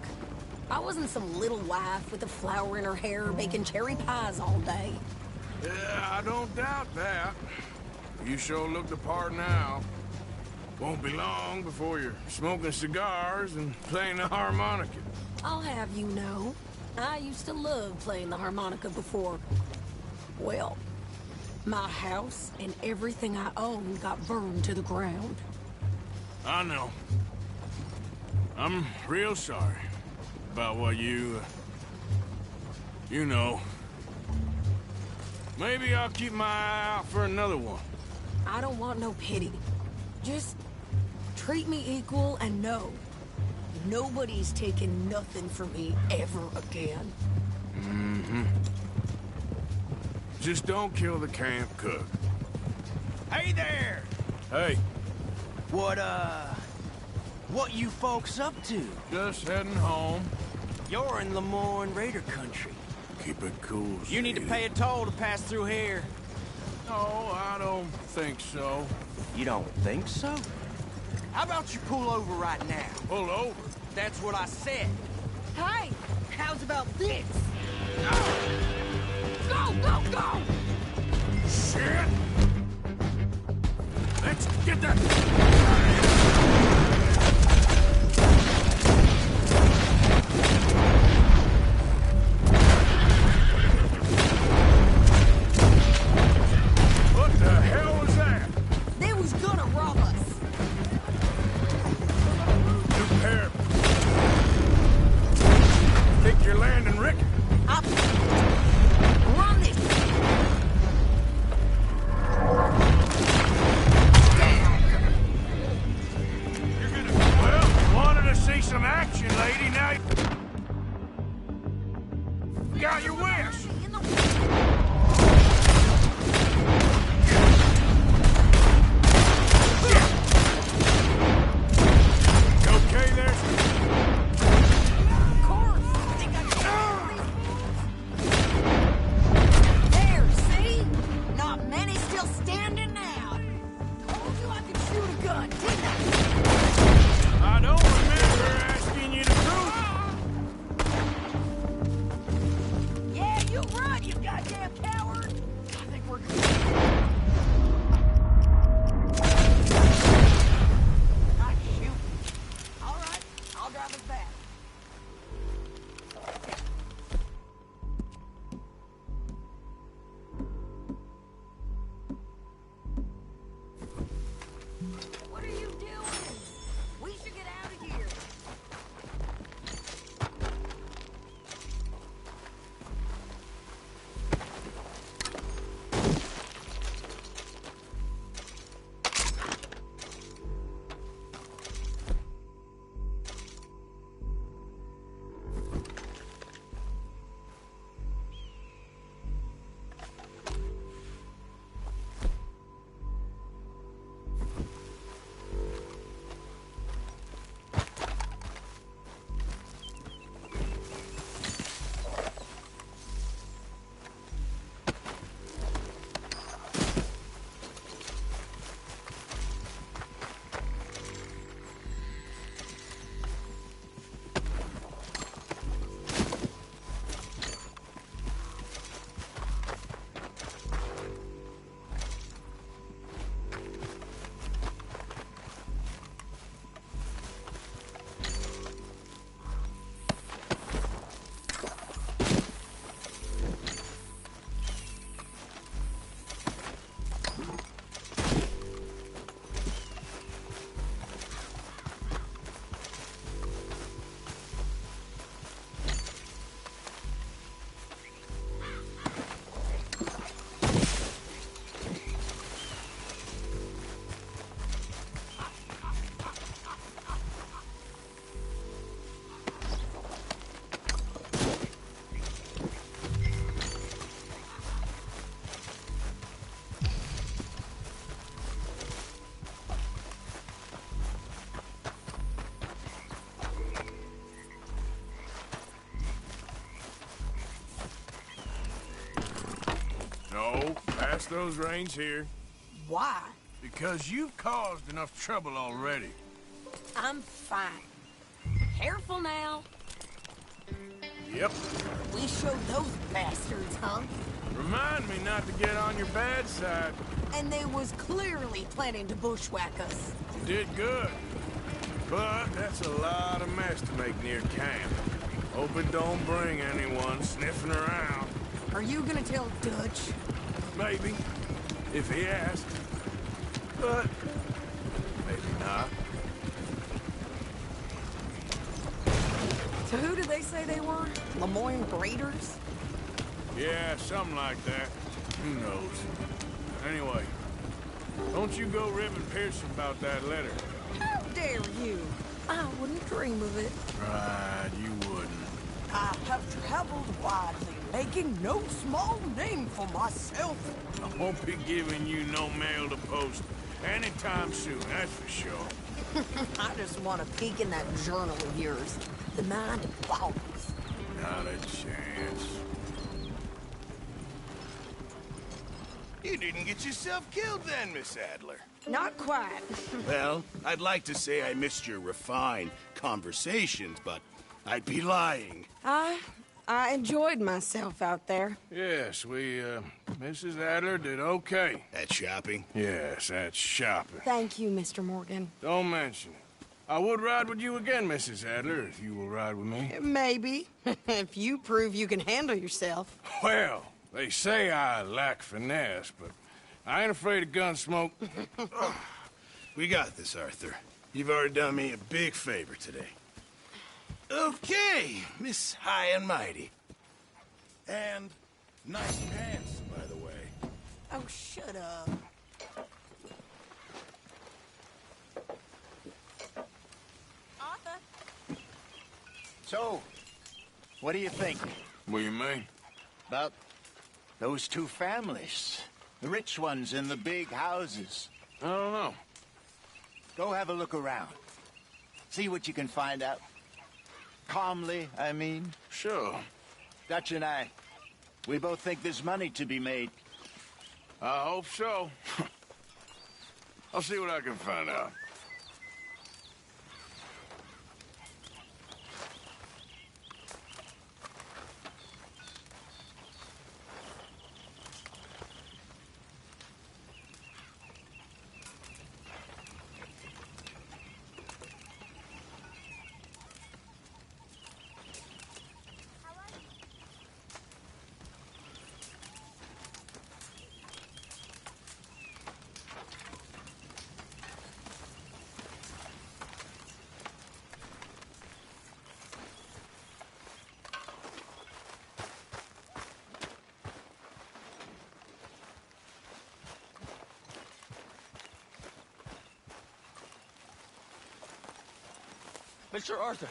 I wasn't some little wife with a flower in her hair baking cherry pies all day. Yeah, I don't doubt that. You sure look the part now. Won't be long before you're smoking cigars and playing the harmonica. I'll have you know, I used to love playing the harmonica before. Well, my house and everything I owned got burned to the ground. I know. I'm real sorry about what you know. Maybe I'll keep my eye out for another one. I don't want no pity. Just treat me equal and know nobody's taking nothing from me ever again. Mm-hmm. Just don't kill the camp cook. Hey there! Hey, What you folks up to? just heading home. You're in Lemoyne Raider country. Keep it cool, You need to Sadie. pay a toll to pass through here. No, I don't think so. You don't think so? How about you pull over right now? Pull over. That's what I said. Hey, how's about this? Go, go, go! Shit! Let's get that... What the hell was that? They was gonna rob us. Prepare. Think you're landing, Rick? Run this. Well, wanted to see some action, lady. Now you got your wish. You okay there? Of course. Think I can there, see? Not many still standing now. Told you I could shoot a gun, didn't I? I don't remember asking you to prove it. Yeah, you run, you goddamn coward. I think we're good. Not shooting. All right, I'll drive us back. What are you doing? We should get out of here. No, pass those reins here. Why? Because you've caused enough trouble already. I'm fine. Careful now. Yep. We showed those bastards, huh? Remind me not to get on your bad side. And they was clearly planning to bushwhack us. You did good. But that's a lot of mess to make near camp. Hope it don't bring anyone sniffing around. Are you gonna tell Dutch? Maybe, if he asks. But maybe not. So who did they say they were? Lemoyne Raiders? Yeah, something like that. Who knows? Anyway, don't you go ribbing Pearson about that letter. How dare you? I wouldn't dream of it. Right, you wouldn't. I have traveled widely, making no small name for myself. I won't be giving you no mail to post anytime soon, that's for sure. I just want to peek in that journal of yours. The mind boggles. Not a chance. You didn't get yourself killed then, Miss Adler. Not quite. Well, I'd like to say I missed your refined conversations, but I'd be lying. I enjoyed myself out there. Yes, Mrs. Adler did okay. At shopping? Yes, at shopping. Thank you, Mr. Morgan. Don't mention it. I would ride with you again, Mrs. Adler, if you will ride with me. Maybe. If you prove you can handle yourself. Well, they say I lack finesse, but I ain't afraid of gun smoke. We got this, Arthur. You've already done me a big favor today. Okay, Miss High and Mighty. And nice pants, by the way. Oh, shut up. Arthur? So, what do you think? What do you mean? About those two families. The rich ones in the big houses. I don't know. Go have a look around. See what you can find out. Calmly, I mean. Sure. Dutch and I, we both think there's money to be made. I hope so. I'll see what I can find out. Mr. Arthur,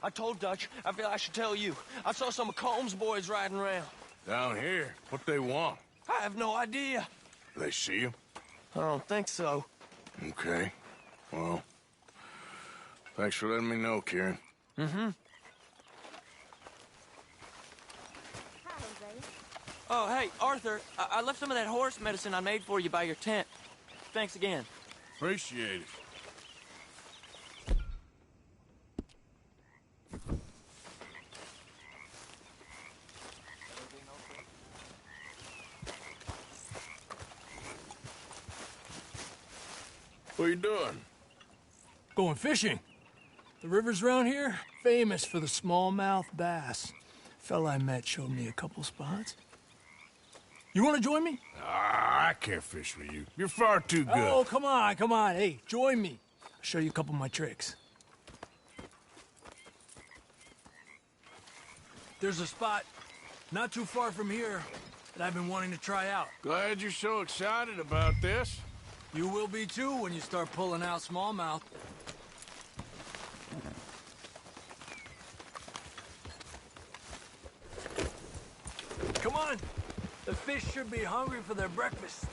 I told Dutch. I feel I should tell you. I saw some of Combs' boys riding around. Down here? What they want? I have no idea. They see you? I don't think so. Okay. Well, thanks for letting me know, Kieran. Mm-hmm. Oh, hey, Arthur, I left some of that horse medicine I made for you by your tent. Thanks again. Appreciate it. What are you doing? Going fishing. The rivers around here, famous for the smallmouth bass. Fella I met showed me a couple spots. You want to join me? I can't fish with you. You're far too good. Oh, come on, come on. Hey, join me. I'll show you a couple of my tricks. There's a spot not too far from here that I've been wanting to try out. Glad you're so excited about this. You will be too when you start pulling out smallmouth. Come on. The fish should be hungry for their breakfast.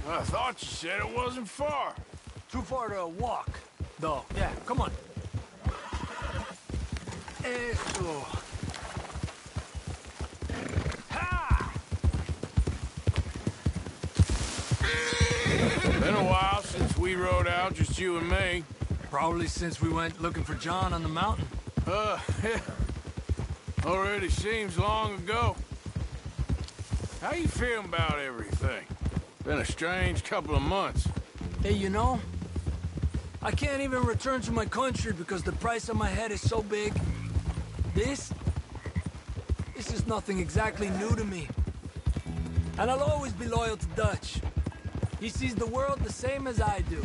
I thought you said it wasn't far. Too far to walk, though. Yeah, come on. Eso. Been a while since we rode out, just you and me. Probably since we went looking for John on the mountain. Yeah. Already seems long ago. How you feeling about everything? Been a strange couple of months. Hey, you know, I can't even return to my country because the price on my head is so big. This is nothing exactly new to me. And I'll always be loyal to Dutch. He sees the world the same as I do.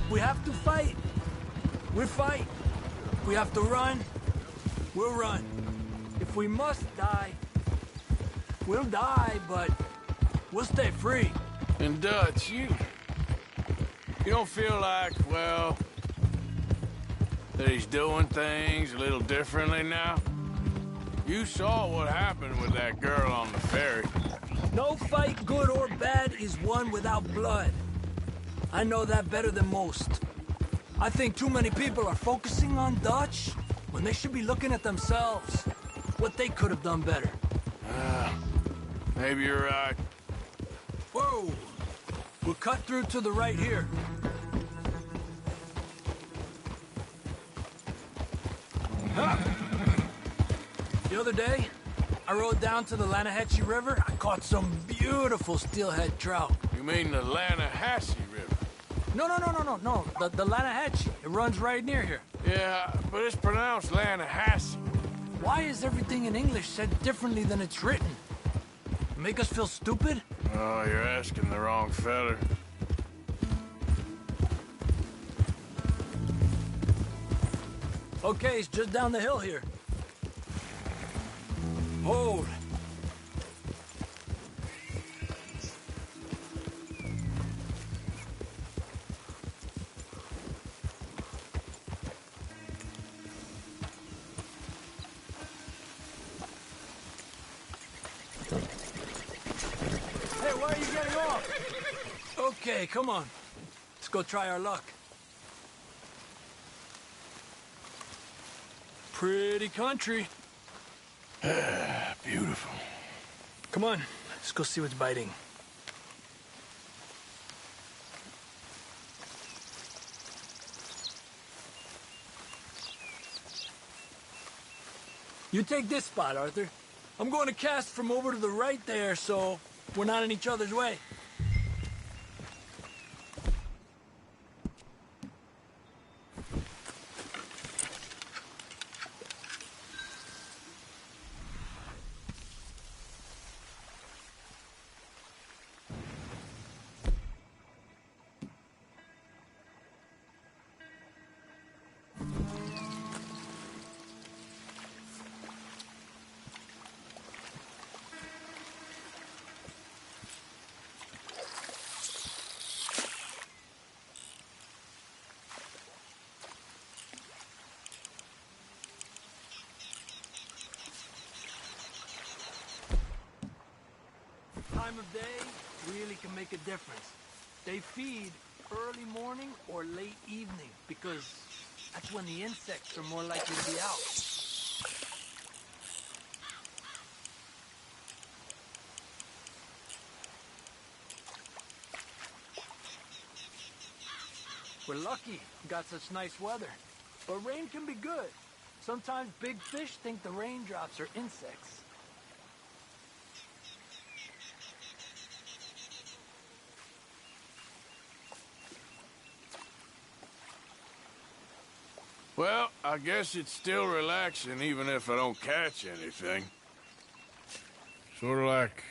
If we have to fight, we'll fight. If we have to run, we'll run. If we must die, we'll die, but we'll stay free. And Dutch, you don't feel like, well, that he's doing things a little differently now? You saw what happened with that girl on the ferry. No fight, good or bad, is won without blood. I know that better than most. I think too many people are focusing on Dutch when they should be looking at themselves. What they could have done better. Maybe you're right. Whoa! We'll cut through to the right here. The other day, I rode down to the Lanahatchee River. I caught some beautiful steelhead trout. You mean the Lanahatchee River? No. The Lanahatchee. It runs right near here. Yeah, but it's pronounced Lanahatchee. Why is everything in English said differently than it's written? Make us feel stupid? Oh, you're asking the wrong fella. Okay, it's just down the hill here. Hold. Hey, why are you getting off? Okay, come on. Let's go try our luck. Pretty country. Beautiful. Come on, let's go see what's biting. You take this spot, Arthur. I'm going to cast from over to the right there, so we're not in each other's way. Time of day really can make a difference. They feed early morning or late evening because that's when the insects are more likely to be out. We're lucky we got such nice weather. But rain can be good. Sometimes big fish think the raindrops are insects. Well, I guess it's still relaxing even if I don't catch anything. Sort of like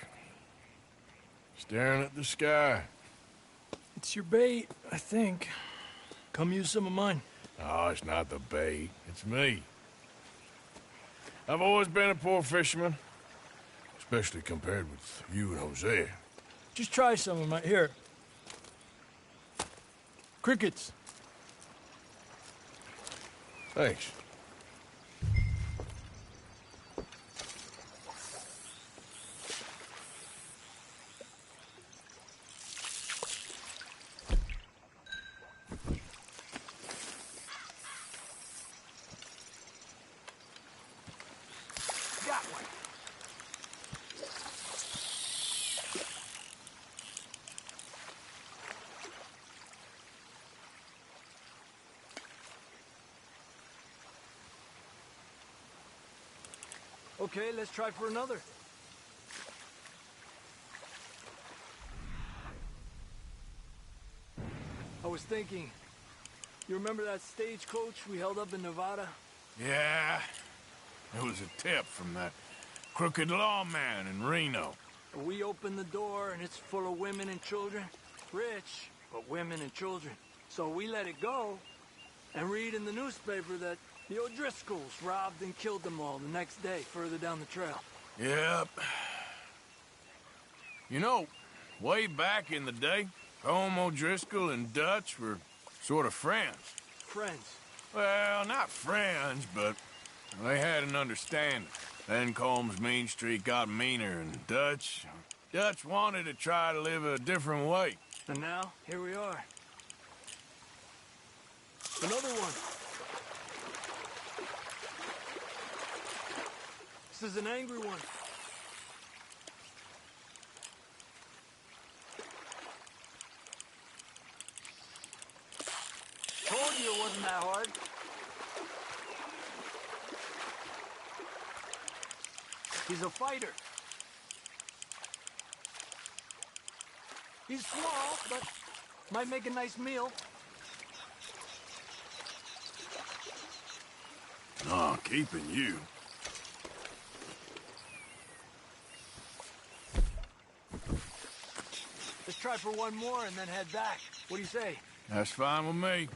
staring at the sky. It's your bait, I think. Come use some of mine. Oh, it's not the bait. It's me. I've always been a poor fisherman, especially compared with you and Hosea. Just try some of my... Here. Crickets. Thanks. Got one. Okay, let's try for another. I was thinking, you remember that stagecoach we held up in Nevada? Yeah, it was a tip from that crooked lawman in Reno. We opened the door and it's full of women and children. Rich, but women and children. So we let it go and read in the newspaper that the O'Driscolls robbed and killed them all the next day further down the trail. Yep. You know, way back in the day, Home O'Driscoll and Dutch were sort of friends. Friends? Well, not friends, but they had an understanding. Then Combs' mean streak got meaner, and Dutch wanted to try to live a different way. And now, here we are. Another one. This is an angry one. Told you it wasn't that hard. He's a fighter. He's small, but might make a nice meal. Oh, keeping you. Let's try for one more and then head back. What do you say? That's fine with me.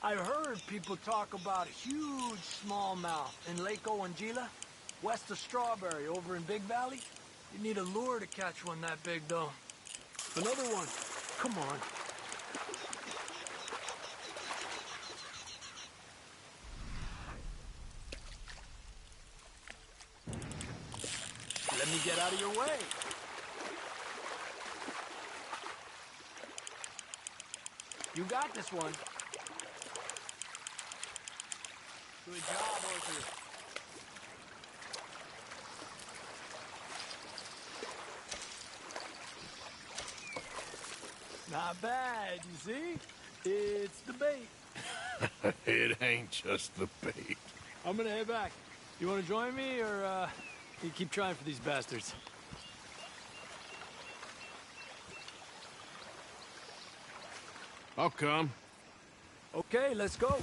I've heard people talk about a huge smallmouth in Lake Owanjila, west of Strawberry, over in Big Valley. You need a lure to catch one that big, though. Another one. Come on. Let me get out of your way. You got this one. Good job, Arthur. Not bad, you see? It's the bait. It ain't just the bait. I'm gonna head back. You wanna join me, or, you keep trying for these bastards? I'll come. Okay, let's go.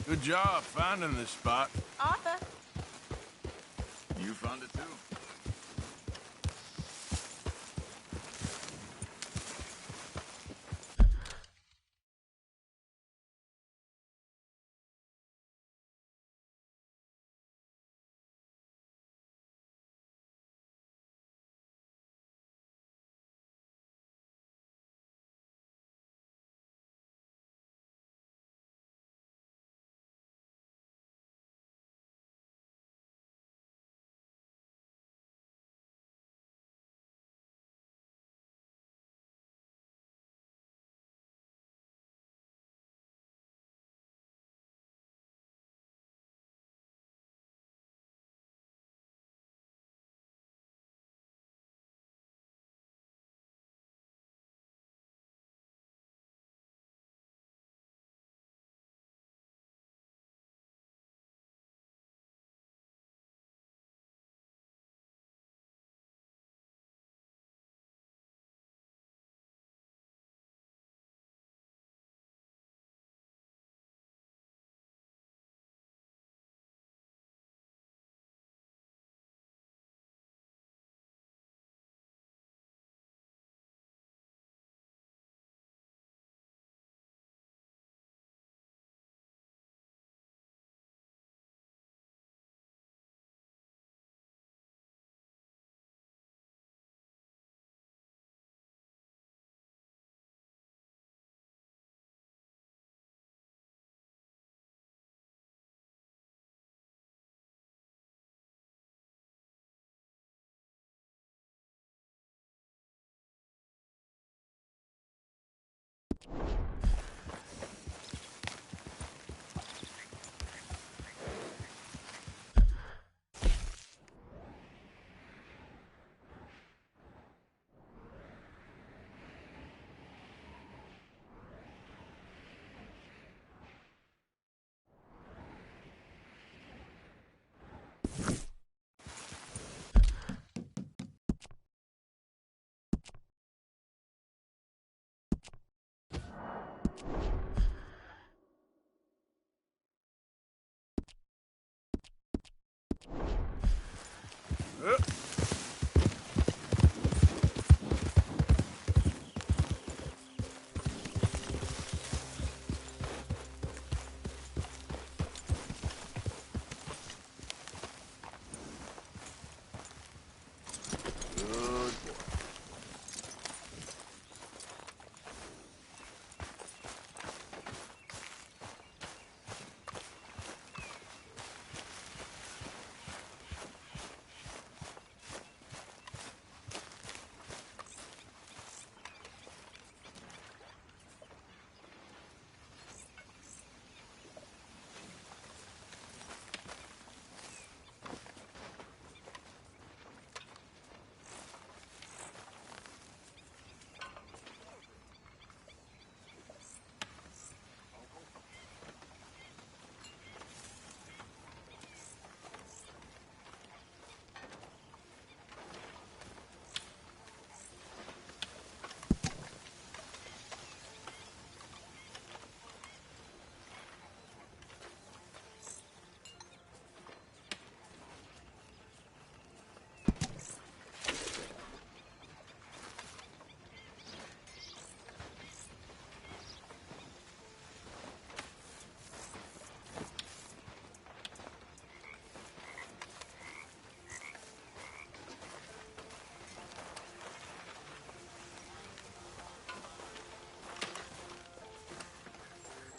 Good job finding this spot. Arthur. You found it too.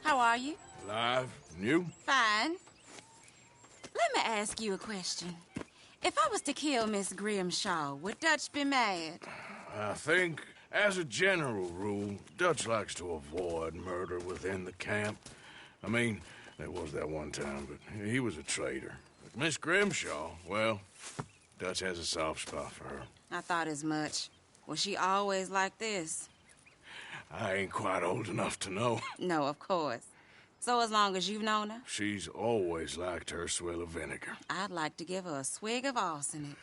How are you? Alive? And you? Fine. Let me ask you a question. If I was to kill Miss Grimshaw, would Dutch be mad? I think, as a general rule, Dutch likes to avoid murder within the camp. I mean, there was that one time, but he was a traitor. But Miss Grimshaw, well, Dutch has a soft spot for her. I thought as much. Was she always like this? I ain't quite old enough to know. No, of course. So as long as you've known her? She's always liked her swill of vinegar. I'd like to give her a swig of arsenic.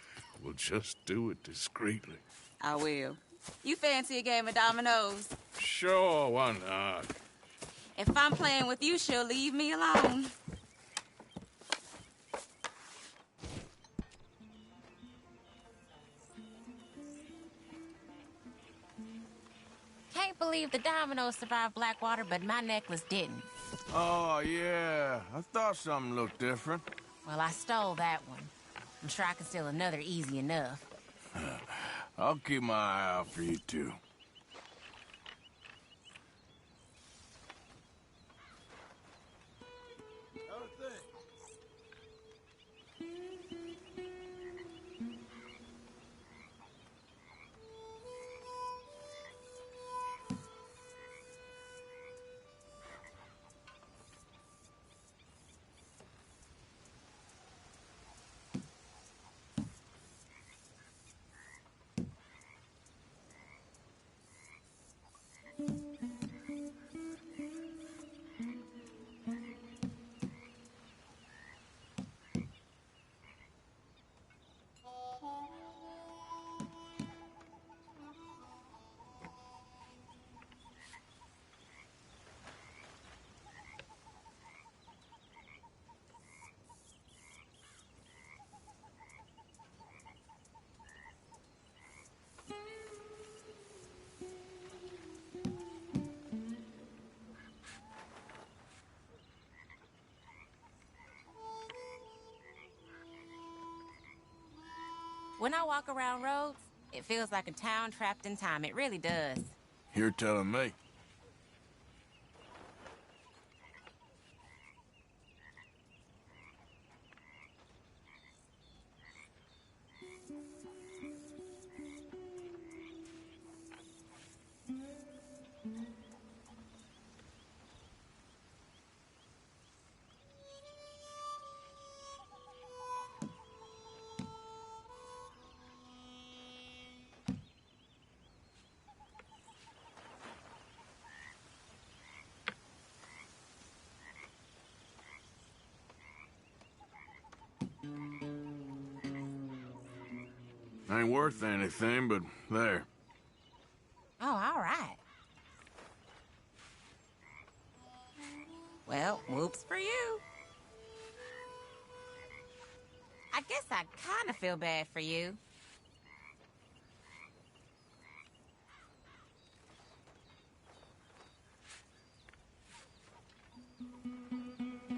We'll just do it discreetly. I will. You fancy a game of dominoes? Sure, why not? If I'm playing with you, she'll leave me alone. Can't believe the dominoes survived Blackwater, but my necklace didn't. Oh, yeah. I thought something looked different. Well, I stole that one. I'm sure I can steal another easy enough. I'll keep my eye out for you, too. When I walk around roads, it feels like a town trapped in time. It really does. You're telling me. Ain't worth anything, but there. Oh, all right. Well, whoops for you. I guess I kind of feel bad for you.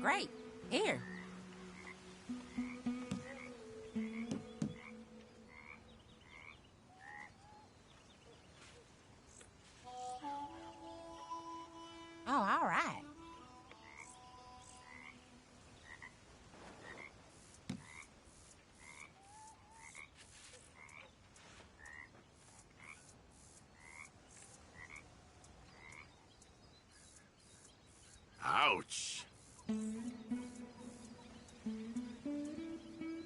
Great. Here. Oh, all right. Ouch.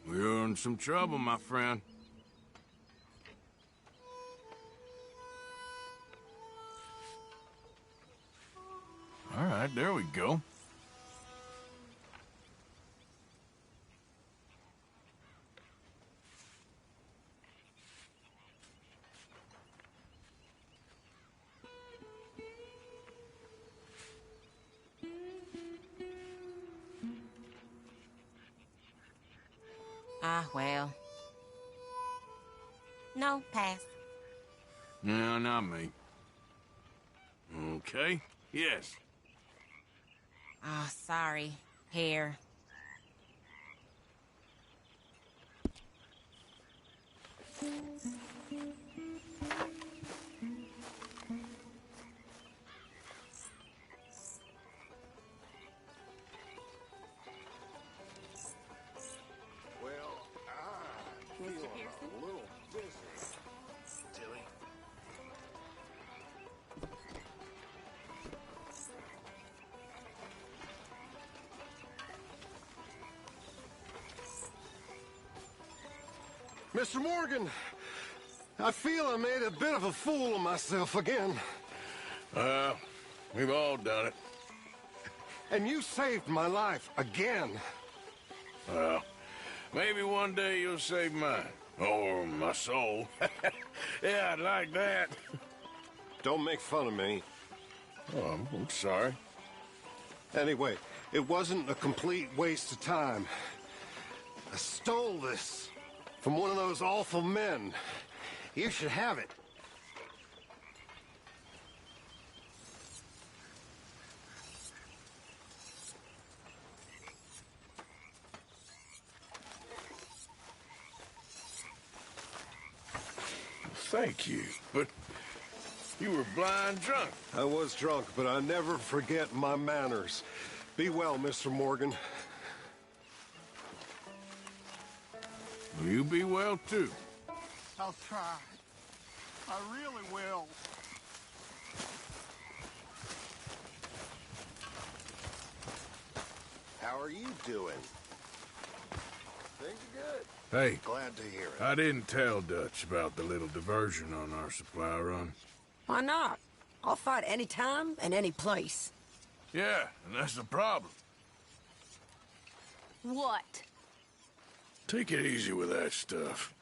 We're in some trouble, my friend. All right, there we go. Ah, well. No, pass. No, not me. Okay, yes. Oh, sorry. Here. Mr. Morgan, I feel I made a bit of a fool of myself again. We've all done it. And you saved my life again. Well, maybe one day you'll save mine. Or my soul. Yeah, I'd like that. Don't make fun of me. Oh, I'm sorry. Anyway, it wasn't a complete waste of time. I stole this from one of those awful men. You should have it. Thank you, but you were blind drunk. I was drunk, but I never forget my manners. Be well, Mr. Morgan. Will you be well, too? I'll try. I really will. How are you doing? Things are good. Hey. Glad to hear it. I didn't tell Dutch about the little diversion on our supply run. Why not? I'll fight any time and any place. Yeah, and that's the problem. What? Take it easy with that stuff.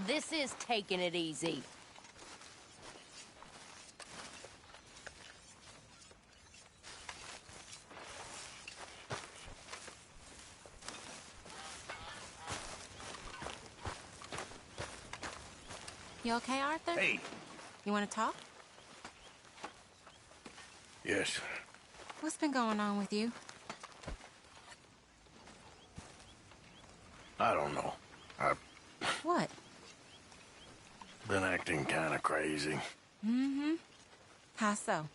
This is taking it easy. You okay, Arthur? Hey. You want to talk? Yes. What's been going on with you? I don't know. I've What? been acting kind of crazy. Mm-hmm. How so?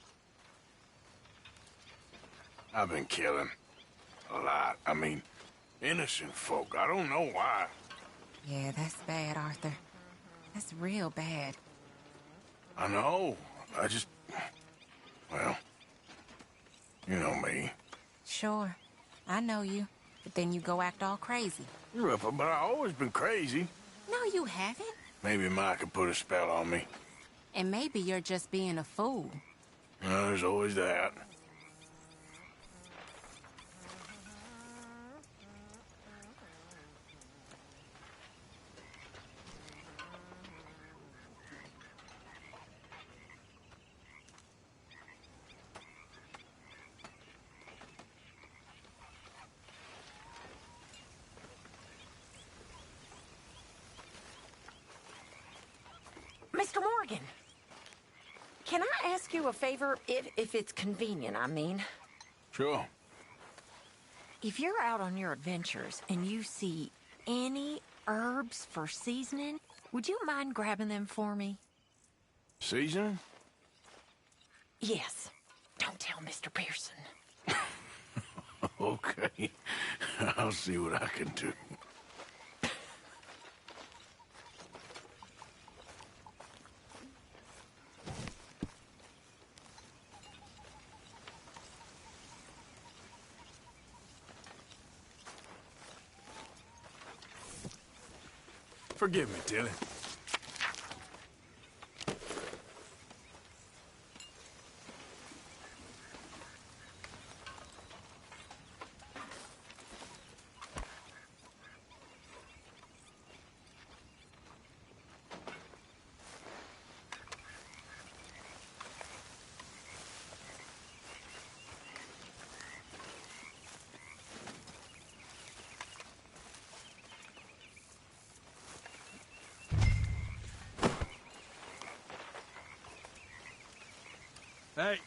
I've been killing. A lot. I mean, innocent folk. I don't know why. Yeah, that's bad, Arthur. That's real bad. I know. I just... Well, you know me. Sure. I know you. But then you go act all crazy. But I've always been crazy. No, you haven't. Maybe Ma could put a spell on me. And maybe you're just being a fool. There's always that. Morgan, can I ask you a favor, if it's convenient, I mean? Sure. If you're out on your adventures and you see any herbs for seasoning, would you mind grabbing them for me? Seasoning? Yes. Don't tell Mr. Pearson. Okay. I'll see what I can do. Forgive me, Tilly. Hey.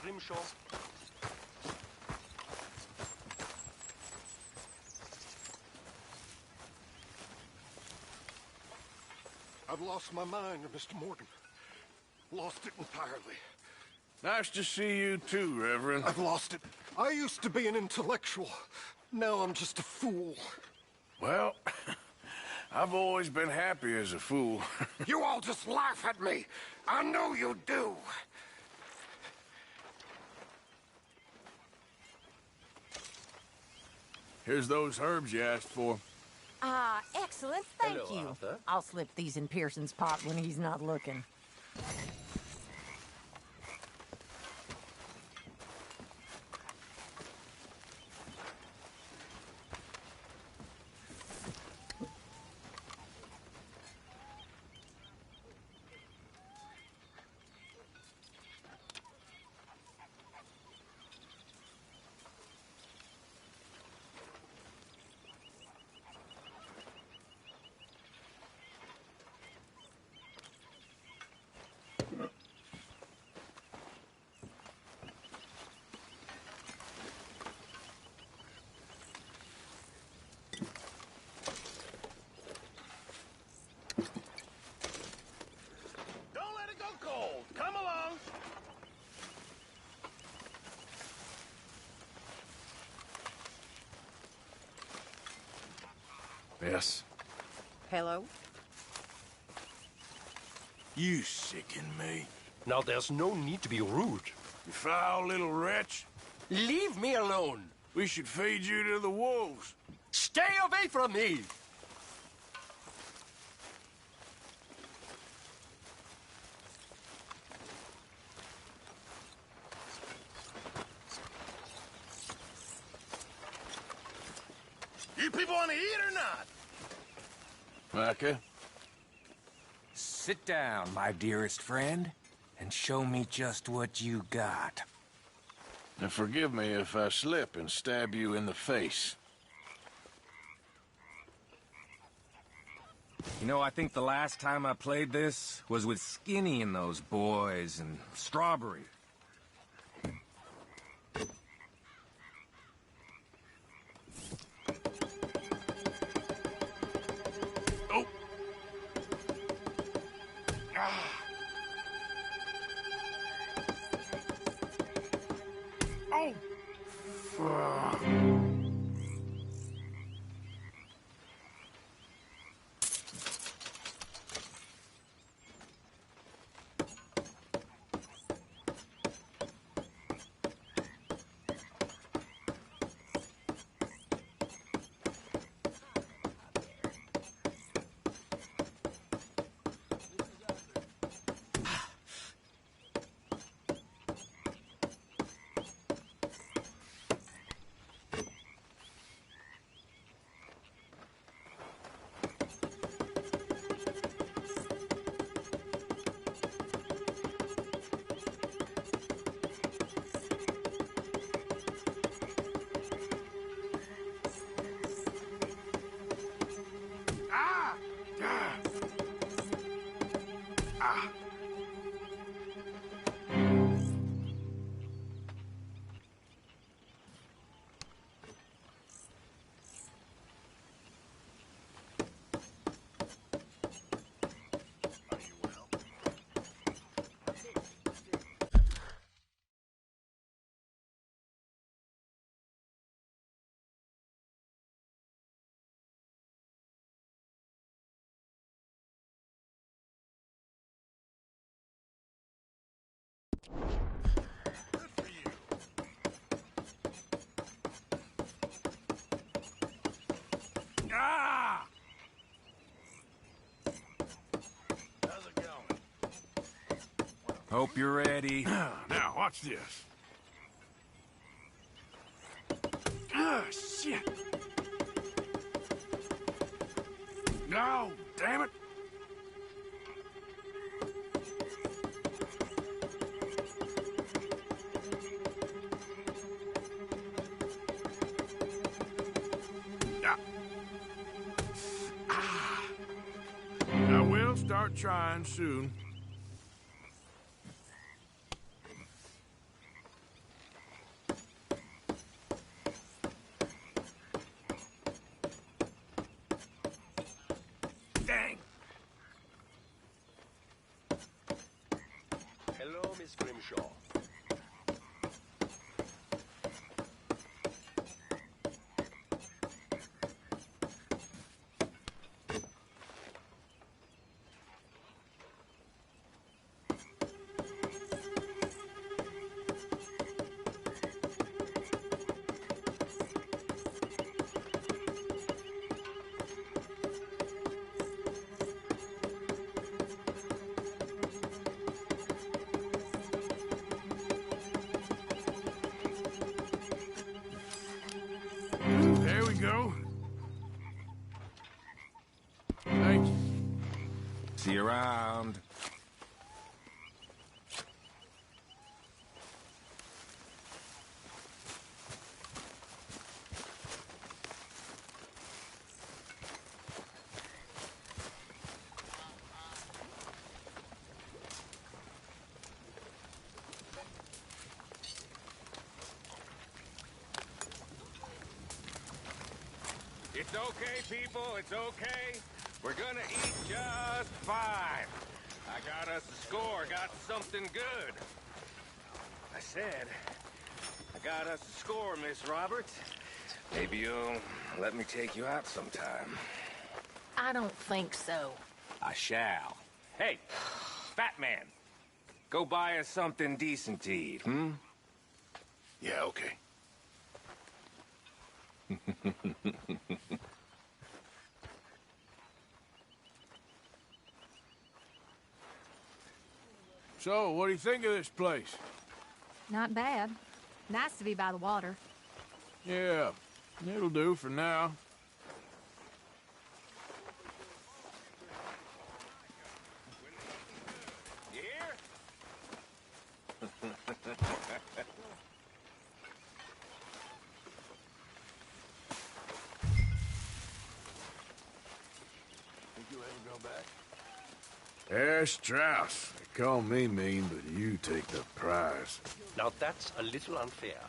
Grimshaw. I've lost my mind, Mr. Morgan. Lost it entirely. Nice to see you too, Reverend. I've lost it. I used to be an intellectual. Now I'm just a fool. Well, I've always been happy as a fool. You all just laugh at me. I know you do. Here's those herbs you asked for. Excellent, thank Hello, you. Arthur. I'll slip these in Pearson's pot when he's not looking. Yes. Hello? You sicken me. Now, there's no need to be rude. You foul little wretch. Leave me alone. We should feed you to the wolves. Stay away from me! You people want to eat or not? Micah? Sit down, my dearest friend, and show me just what you got. Now forgive me if I slip and stab you in the face. You know, I think the last time I played this was with Skinny and those boys and Strawberry. Oh! Ah! How's it going? Hope you're ready. Now, watch this. Ah, shit! No, damn it! I will start trying soon. Dang! Hello, Miss Grimshaw. There we go. Thanks. See you around. It's okay, people, it's okay. We're gonna eat just fine. I got us a score, got something good. I said, I got us a score, Miss Roberts. Maybe you'll let me take you out sometime. I don't think so. I shall. Hey, fat man, go buy us something decent to eat, hmm? Yeah, okay. So, what do you think of this place? Not bad. Nice to be by the water. Yeah, it'll do for now. You hear? Think you'll ever go back? Herr Strauss. They call me mean, but you take the prize. Now that's a little unfair.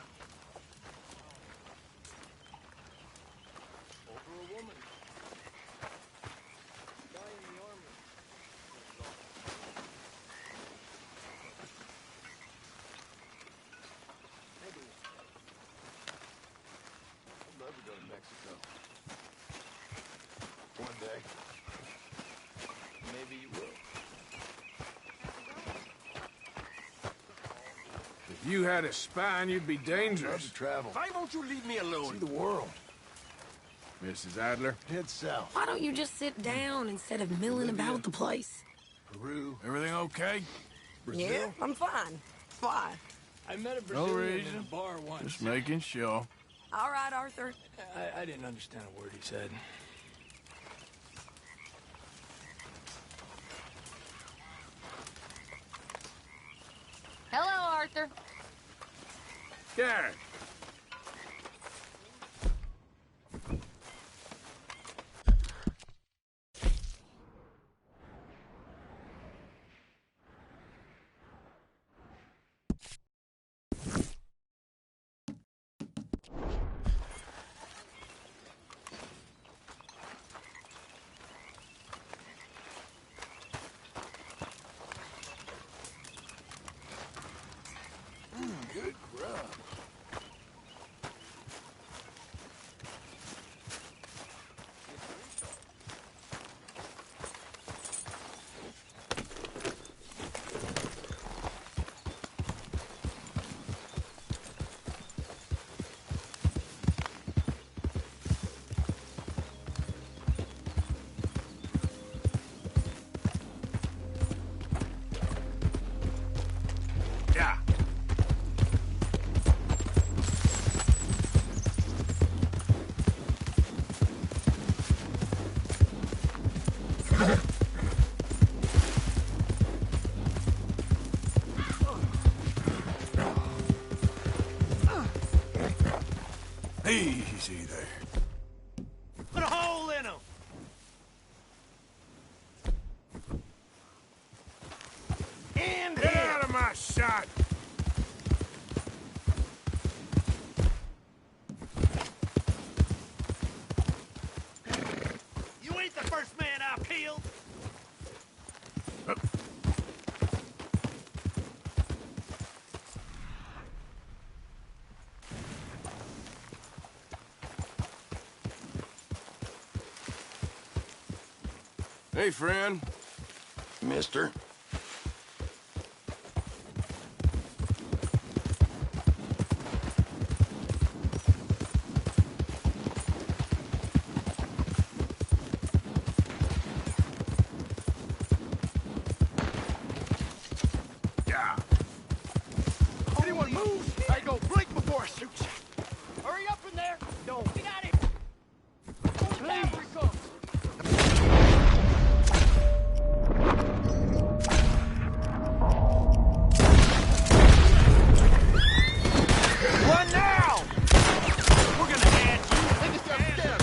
I'd love to go to Mexico. One day. Maybe you will. If you had a spine, you'd be Love dangerous. to travel. Why won't you leave me alone? See the world. Mrs. Adler? Head south. Why don't you just sit down instead of milling about the place? Peru. Everything okay? Brazil. Yeah, I'm fine. Why? I met a No Brazilian in reason. a bar once. Just making sure. All right, Arthur. I didn't understand a word he said. Hello, Arthur. Karen. Good grub. Yeah. Easy there. Put a hole in him! And Get out of my shot! You ain't the first man I've killed! Hey, friend. Mister. Yeah. Anyone move? I go blink before I shoot you. Hurry up in there! Don't. We got it! Cavalry comes! Run now! We're gonna add you. Take a step down.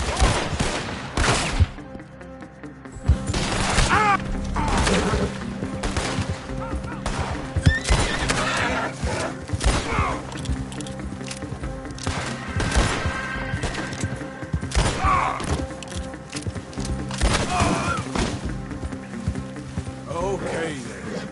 Okay, then.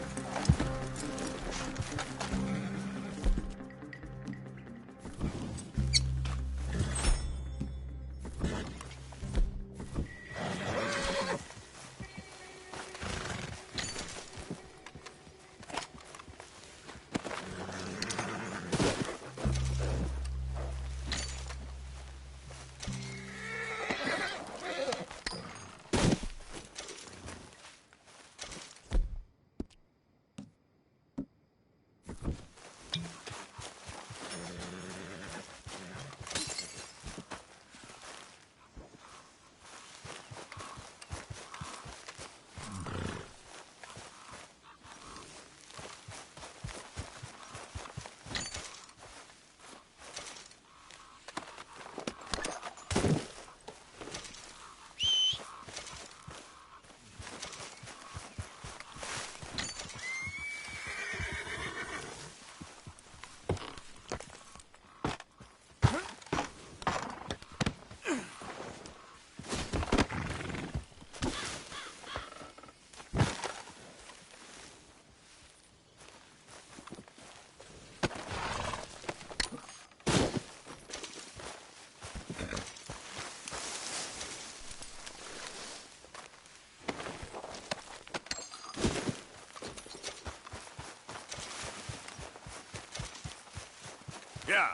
Yeah.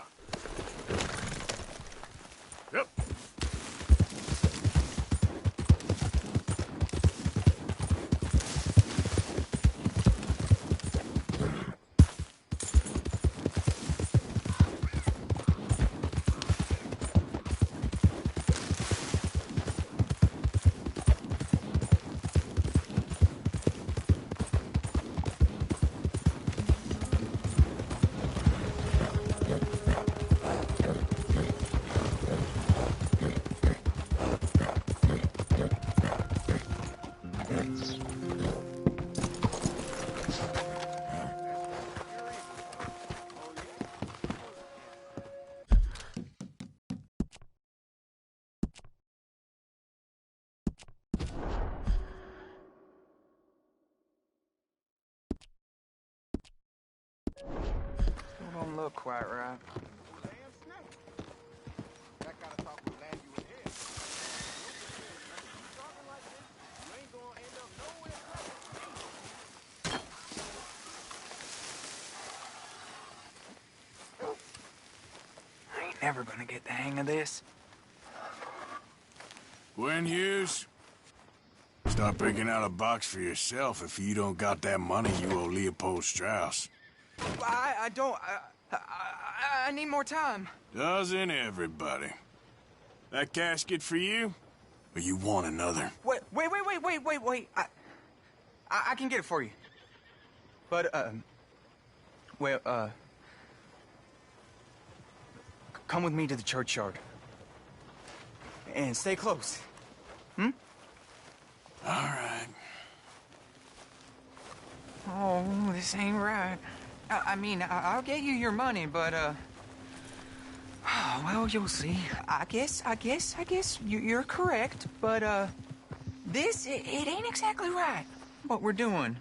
Yep. Still don't look quite right. I ain't never gonna get the hang of this. Gwen Hughes? Start picking out a box for yourself if you don't got that money you owe Leopold Strauss. I don't... I need more time. Doesn't everybody? That casket for you? Or you want another? Wait. I can get it for you. But, come with me to the churchyard. And stay close. Hmm? All right. Oh, this ain't right. I mean, I'll get you your money, but, well, you'll see. I guess you're correct, but, it ain't exactly right, what we're doing.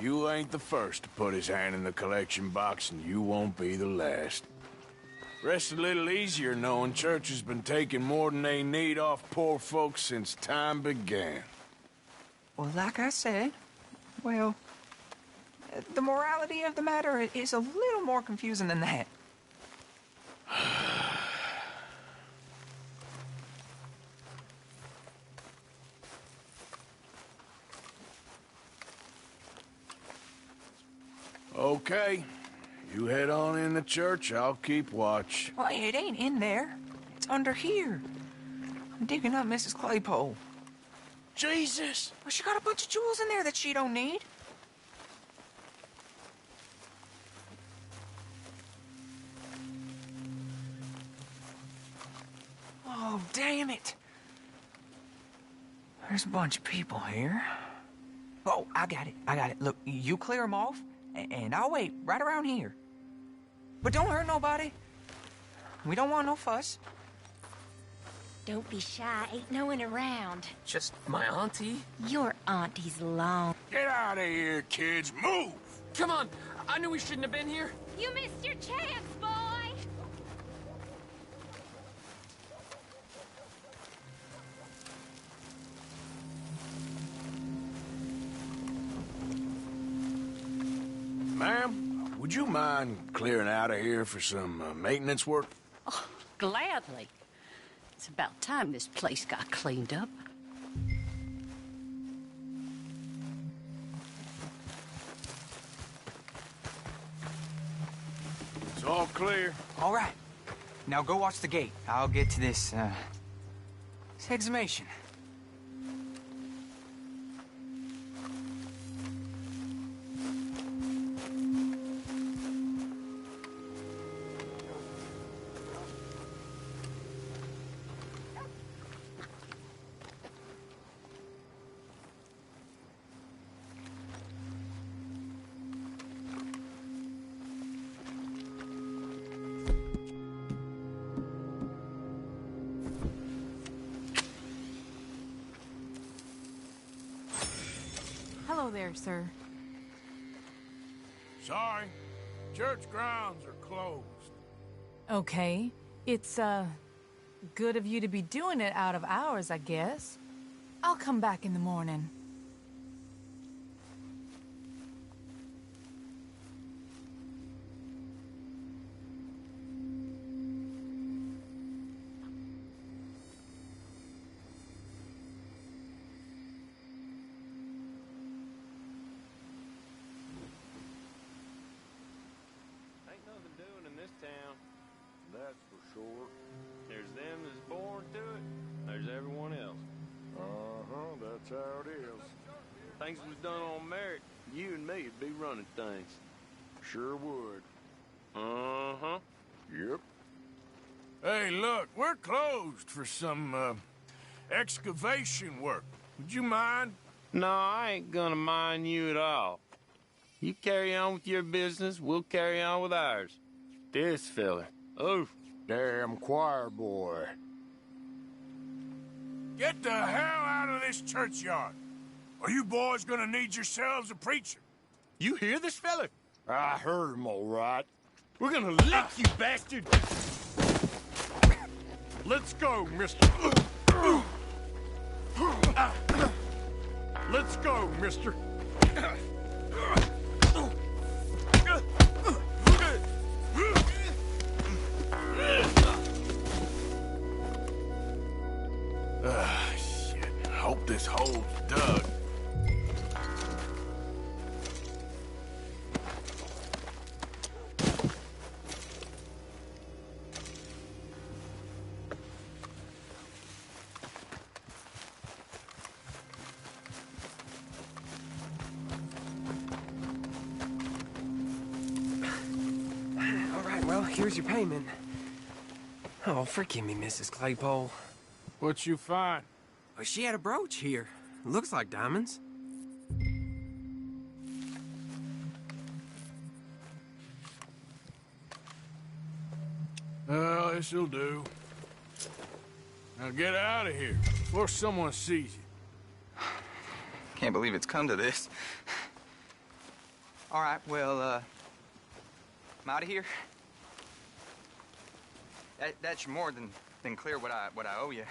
You ain't the first to put his hand in the collection box, and you won't be the last. Rests a little easier knowing church has been taking more than they need off poor folks since time began. Well, like I said, well, the morality of the matter is a little more confusing than that. Okay. You head on in the church, I'll keep watch. Well, it ain't in there. It's under here. I'm digging up Mrs. Claypole. Jesus! Well, she got a bunch of jewels in there that she don't need. Oh, damn it. There's a bunch of people here. Oh, I got it. Look, you clear them off, and I'll wait right around here. But don't hurt nobody. We don't want no fuss. Don't be shy. Ain't no one around. Just my auntie. Your auntie's long. Get out of here, kids. Move! Come on. I knew we shouldn't have been here. You missed your chance, boy! Ma'am, would you mind clearing out of here for some maintenance work? Oh, gladly. It's about time this place got cleaned up. It's all clear. All right. Now go watch the gate. I'll get to this exhumation. Hello there, sir. Sorry. Church grounds are closed. Okay. It's, good of you to be doing it out of hours, I guess. I'll come back in the morning. That's for sure. There's them that's born to it. There's everyone else. That's how it is. Things was done on merit. You and me'd be running things. Sure would. Yep. Hey, look, we're closed for some, excavation work. Would you mind? No, I ain't gonna mind you at all. You carry on with your business, we'll carry on with ours. This fella. Oh, damn choir boy. Get the hell out of this churchyard. Are you boys gonna need yourselves a preacher? You hear this fella? I heard him all right. We're gonna lick you, bastard! Let's go, mister. Let's go, mister. Shit. Hope this hole's dug. Well, here's your payment. Oh, forgive me, Mrs. Claypole. What you find? Well, she had a brooch here. Looks like diamonds. Well, this'll do. Now get out of here before someone sees you. Can't believe it's come to this. All right, well, I'm out of here. That's more than clear what I owe you.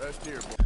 Rest here, boy.